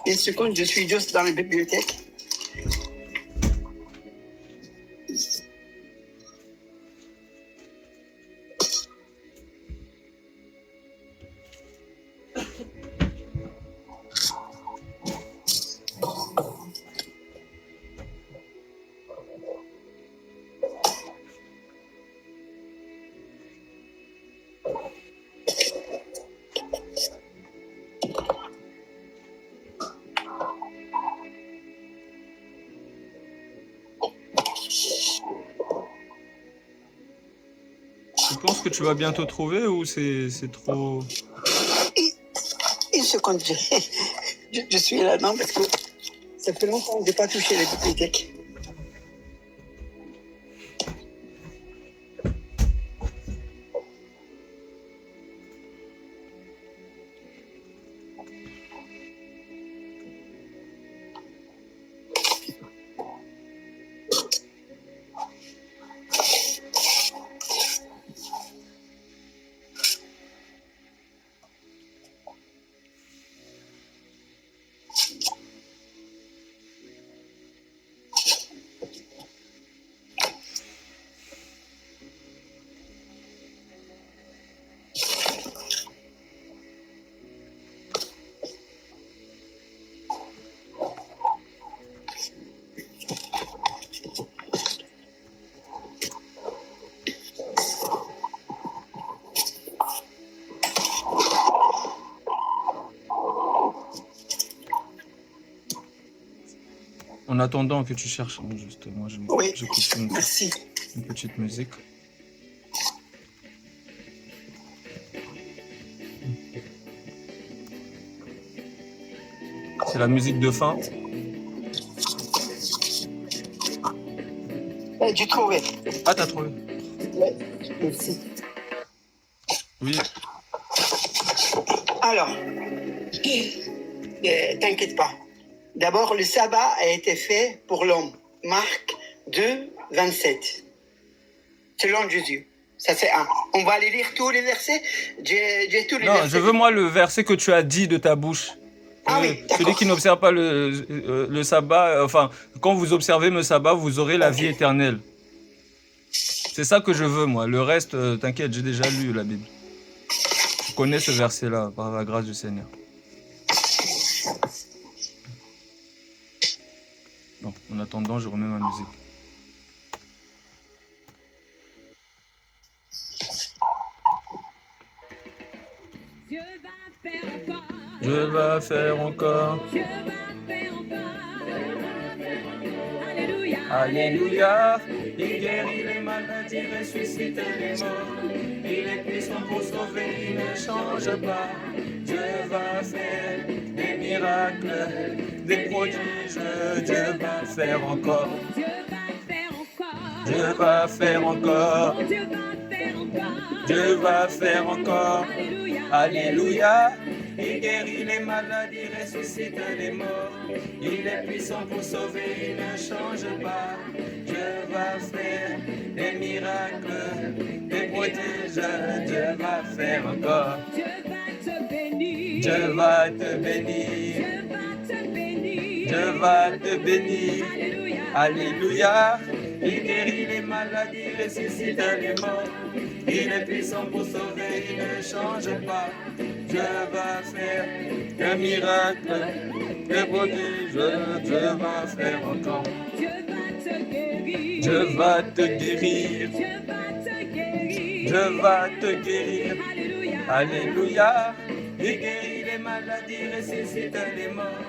Une seconde, je suis juste dans la bibliothèque. penses que tu vas bientôt trouver ou c'est trop... Une seconde, je suis là-dedans parce que ça fait longtemps que je n'ai pas touché la bibliothèque. En attendant que tu cherches, juste moi j'écoute une petite musique. C'est la musique de fin. J'ai trouvé. Ah, t'as trouvé? Ouais, merci. Oui. Alors, t'inquiète pas. D'abord, le sabbat a été fait pour l'homme. Marc 2, 27. Selon Jésus. Ça c'est un. On va aller lire tous les versets. J'ai tous les versets. Non, je veux moi le verset que tu as dit de ta bouche. Ah oui, celui qui n'observe pas le sabbat, enfin, quand vous observez le sabbat, vous aurez la vie éternelle. C'est ça que je veux, moi. Le reste, t'inquiète, j'ai déjà lu la Bible. Je connais ce verset-là, par la grâce du Seigneur. Bon, en attendant, je remets ma musique. Je vais faire encore. Alléluia. Il guérit les maladies, ressuscite les morts. Il est puissant pour sauver, il ne change pas. Dieu va faire des miracles, des prodiges. Dieu va faire encore. Dieu va faire encore. Dieu va faire encore. Alléluia. Il guérit les maladies, ressuscite les morts. Il est puissant pour sauver, il ne change pas. Dieu va faire des miracles, des prodiges. Dieu va faire encore. Dieu va te bénir. Dieu va te bénir. Alléluia. Il guérit les maladies, ressuscite les morts. Il est puissant pour sauver, il ne change pas. Dieu va faire un miracle, des prodiges. Dieu va faire encore. Dieu va te guérir. Dieu va te guérir. Alléluia. Il guérit les maladies, ressuscite les morts.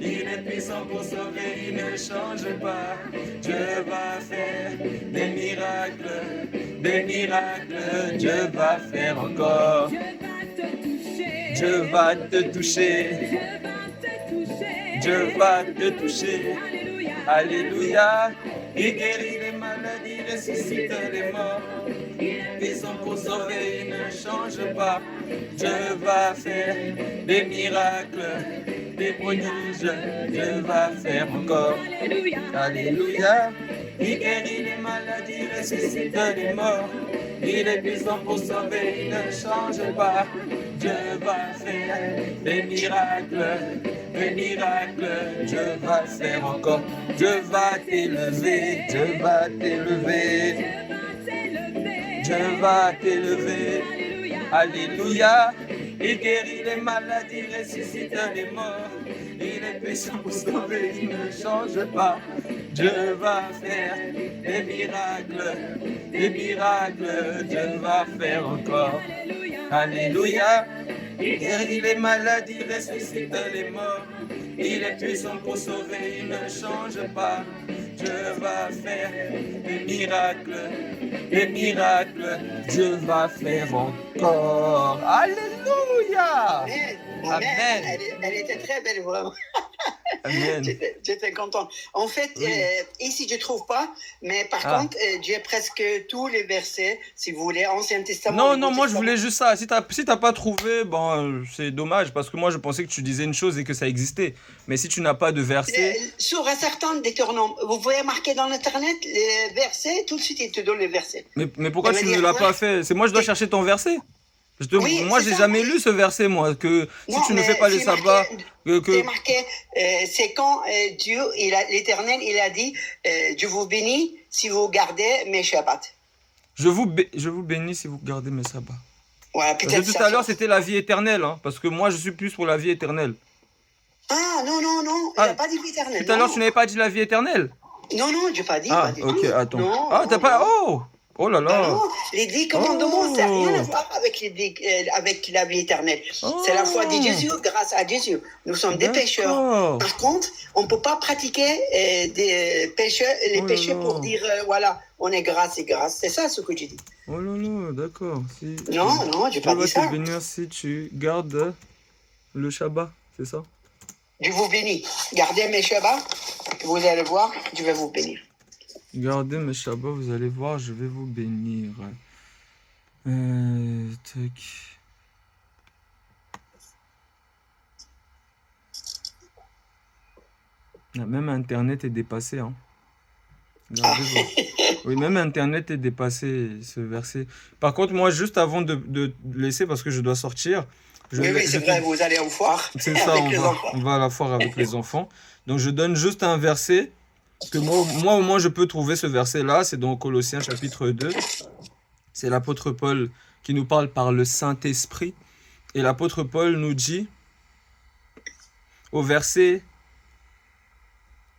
Il est puissant pour sauver, il ne change pas. Dieu va faire des miracles, des miracles. Dieu va faire encore. Dieu va te toucher. Dieu va te toucher. Alléluia. Il guérit les maladies, ressuscite les morts. Il est puissant pour sauver, il ne change pas. Dieu va faire des miracles, des prodiges. Dieu va faire encore. Alléluia. Il guérit les maladies, ressuscite les morts. Il est puissant pour sauver, il ne change pas. Dieu va faire des miracles, des miracles. Dieu va faire encore. Dieu va t'élever, Dieu va t'élever. Dieu va t'élever. Alléluia. Il guérit les maladies, ressuscite les morts. Il est puissant pour sauver, il ne change pas. Dieu va faire des miracles, des miracles. Dieu va faire encore. Alléluia. Il guérit les maladies, ressuscite les morts. Il est puissant pour sauver, il ne change pas. Dieu va faire des miracles, des miracles. Dieu va faire encore. Alléluia. Amen. Amen. Elle était très belle, vraiment. Amen. J'étais contente. En fait, Oui. ici, je ne trouve pas, mais par Ah. contre, j'ai presque tous les versets, si vous voulez, Ancien Testament. Non, Nouveau non, moi je Testament. voulais juste ça. Si t'as pas trouvé, bon, c'est dommage parce que moi je pensais que tu disais une chose et que ça existait. Mais si tu n'as pas de verset, Sur un certain Deutéronome, vous pouvez marquer dans Internet les versets, tout de suite, il te donne les versets. mais pourquoi Ça tu veut ne dire l'as quoi? pas fait? C'est moi je dois chercher ton verset. Oui, Moi c'est j'ai ça. jamais lu ce verset, moi, que si Non, tu ne mais fais pas le c'est sabbat, marqué, c'est marqué, c'est quand Dieu, l'Éternel, il a dit, je vous bénis si vous gardez mes Shabbats. je vous bénis si vous gardez mes sabbats. Voilà, Parce peut-être que tout ça. à l'heure c'était la vie éternelle, hein, parce que moi je suis plus pour la vie éternelle. Ah, non, il Ah, n'a pas dit éternel. Tout à l'heure tu n'avais pas dit la vie éternelle. Non, je n'ai pas dit. Ah, pas du ok, tout. attends. Non, Ah, t'as non, pas. non. Oh là Ah là. non, les 10 commandements, ça n'a rien à Oh. voir avec la vie éternelle. C'est la foi de Jésus, grâce à Jésus. Nous sommes des pécheurs. D'accord. Par contre, on ne peut pas pratiquer les péchés Oh là péchés là. pour dire, voilà, on est grâce et grâce. C'est ça ce que je dis. Oh là là, d'accord. Si Non, je n'ai pas Dieu va dit ça. te bénir si tu gardes le Shabbat, c'est ça? Je vous bénis. Gardez mes Shabbats, vous allez voir, je vais vous bénir. Gardez mes Shabbats, vous allez voir, je vais vous bénir. Tac. Ah, même Internet est dépassé, hein. Regardez voir. Oui, même Internet est dépassé, ce verset. Par contre, moi, juste avant de laisser, parce que je dois sortir, Oui, c'est vrai, vous allez au foire. c'est ça, avec les enfants. on va à la foire avec les enfants. Donc, je donne juste un verset, que moi au moins, je peux trouver ce verset-là. C'est dans Colossiens chapitre 2. C'est l'apôtre Paul qui nous parle par le Saint-Esprit. Et l'apôtre Paul nous dit, au verset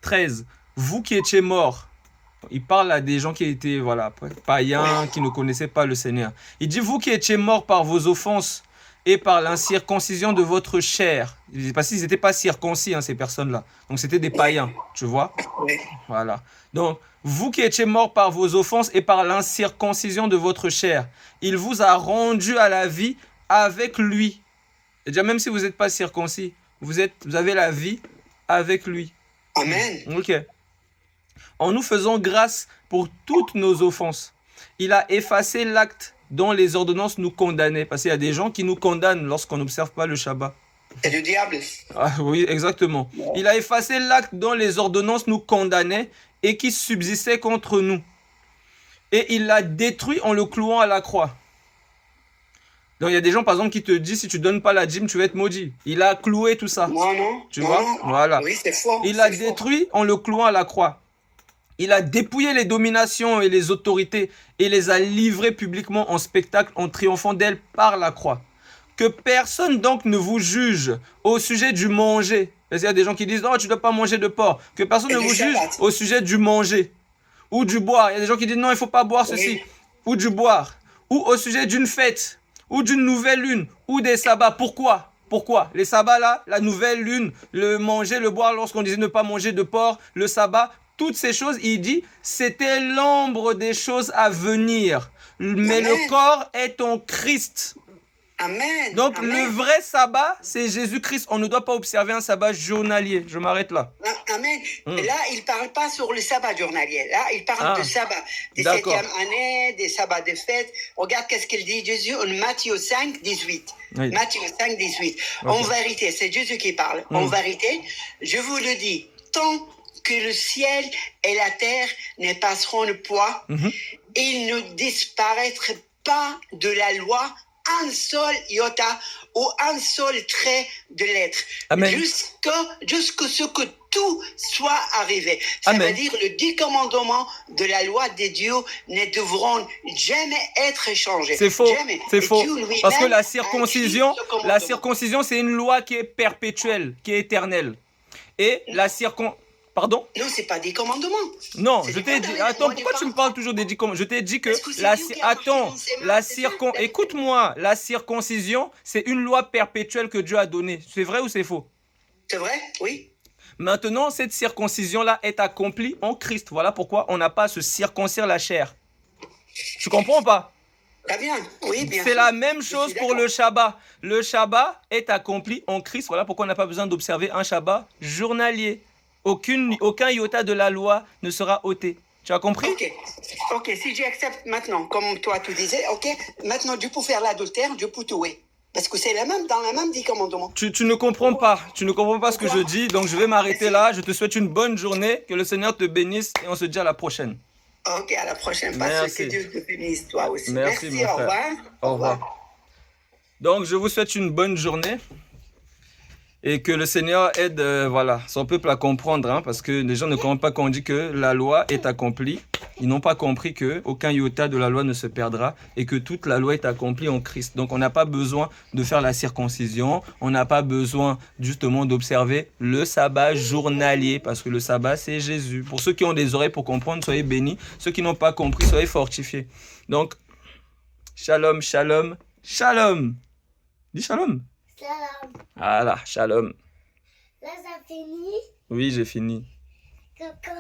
13, « Vous qui étiez morts », il parle à des gens qui étaient païens, qui ne connaissaient pas le Seigneur. Il dit, « Vous qui étiez morts par vos offenses et par l'incirconcision de votre chair. » Parce qu'ils n'étaient pas circoncis, hein, ces personnes-là. Donc, c'était des païens, tu vois. Oui. Voilà. Donc, vous qui étiez morts par vos offenses et par l'incirconcision de votre chair, il vous a rendu à la vie avec lui. C'est-à-dire, même si vous n'êtes pas circoncis, vous avez la vie avec lui. Amen. Ok. En nous faisant grâce pour toutes nos offenses, il a effacé l'acte dont les ordonnances nous condamnaient. Parce qu'il y a des gens qui nous condamnent lorsqu'on n'observe pas le Shabbat. C'est le diable. Ah oui, exactement. Il a effacé l'acte dont les ordonnances nous condamnaient et qui subsistait contre nous. Et il l'a détruit en le clouant à la croix. Donc il y a des gens par exemple qui te disent si tu donnes pas la dîme, tu vas être maudit. Il a cloué tout ça. Non. Tu vois? Voilà. Oui, c'est fort. Il l'a c'est fort. détruit en le clouant à la croix. Il a dépouillé les dominations et les autorités et les a livrées publiquement en spectacle en triomphant d'elles par la croix. Que personne donc ne vous juge au sujet du manger. Parce qu'il y a des gens qui disent « Non, tu ne dois pas manger de porc. » Que personne Et ne du vous juge Shabbat. au sujet du manger. Ou du boire. Il y a des gens qui disent « Non, il ne faut pas boire ceci. Oui. » Ou du boire. Ou au sujet d'une fête. Ou d'une nouvelle lune. Ou des sabbats. Pourquoi? Pourquoi? Les sabbats là, la nouvelle lune, le manger, le boire lorsqu'on disait ne pas manger de porc, le sabbat, toutes ces choses, il dit, c'était l'ombre des choses à venir. Mais Amen. le corps est en Christ. Amen. Donc Amen. le vrai sabbat, c'est Jésus-Christ. On ne doit pas observer un sabbat journalier. Je m'arrête là. Amen. Là, il ne parle pas sur le sabbat journalier. Là, il parle de sabbat, des D'accord. 7e années, des sabbats de fête. Regarde qu'est-ce qu'il dit Jésus en Matthieu 5, 18. Oui. Matthieu 5, 18. Ok. En vérité, c'est Jésus qui parle. En vérité, je vous le dis, tant que le ciel et la terre ne passeront le poids, il ne disparaîtra pas de la loi un seul iota ou un seul trait de lettre. Amen. Jusqu'à ce que tout soit arrivé. Ça Amen. veut dire le 10 commandements de la loi de Dieu ne devront jamais être changés. C'est faux. Jamais. C'est Et faux. Dieu lui-même Parce que a la écrit circoncision, ce commandement. c'est une loi qui est perpétuelle, qui est éternelle. Et la circoncision... Pardon? Non, c'est pas des commandements. Non, C'est je des t'ai dit... fondaments. Attends, Moi, pourquoi j'ai tu pas- me parles toujours des 10 commandements? Je t'ai dit que... Parce que c'est Dieu qui a marqué Attends, dans ses mains, la c'est ça. circon... Écoute-moi, la circoncision, c'est une loi perpétuelle que Dieu a donnée. C'est vrai ou c'est faux? C'est vrai? Oui. Maintenant, cette circoncision-là est accomplie en Christ. Voilà pourquoi on n'a pas à se circoncire la chair. Tu comprends ou pas? Très bien. Oui, bien C'est sûr. la même Je chose suis pour d'accord. le Shabbat. Le Shabbat est accompli en Christ. Voilà pourquoi on n'a pas besoin d'observer un Shabbat journalier. Aucun iota de la loi ne sera ôté. Tu as compris? Ok, si j'accepte maintenant, comme toi tu disais, ok, maintenant Dieu peut faire l'adultère, Dieu peut tuer. Parce que c'est dans la même 10 commandements. Tu ne comprends pas. Tu ne comprends pas ce que je Pourquoi? dis. Donc je vais m'arrêter là. Je te souhaite une bonne journée. Que le Seigneur te bénisse et on se dit à la prochaine. Ok, à la prochaine. Parce que Merci. c'est Dieu qui te bénisse, toi aussi. Merci, mon au frère. revoir. Au revoir. Donc je vous souhaite une bonne journée. Et que le Seigneur aide voilà, son peuple à comprendre, hein, parce que les gens ne comprennent pas quand on dit que la loi est accomplie. Ils n'ont pas compris qu'aucun iota de la loi ne se perdra et que toute la loi est accomplie en Christ. Donc on n'a pas besoin de faire la circoncision, on n'a pas besoin justement d'observer le sabbat journalier, parce que le sabbat c'est Jésus. Pour ceux qui ont des oreilles pour comprendre, soyez bénis. Ceux qui n'ont pas compris, soyez fortifiés. Donc, shalom, shalom, shalom. Dis shalom. Salam. Voilà, shalom. Là, ça finit. Oui, j'ai fini. Coco.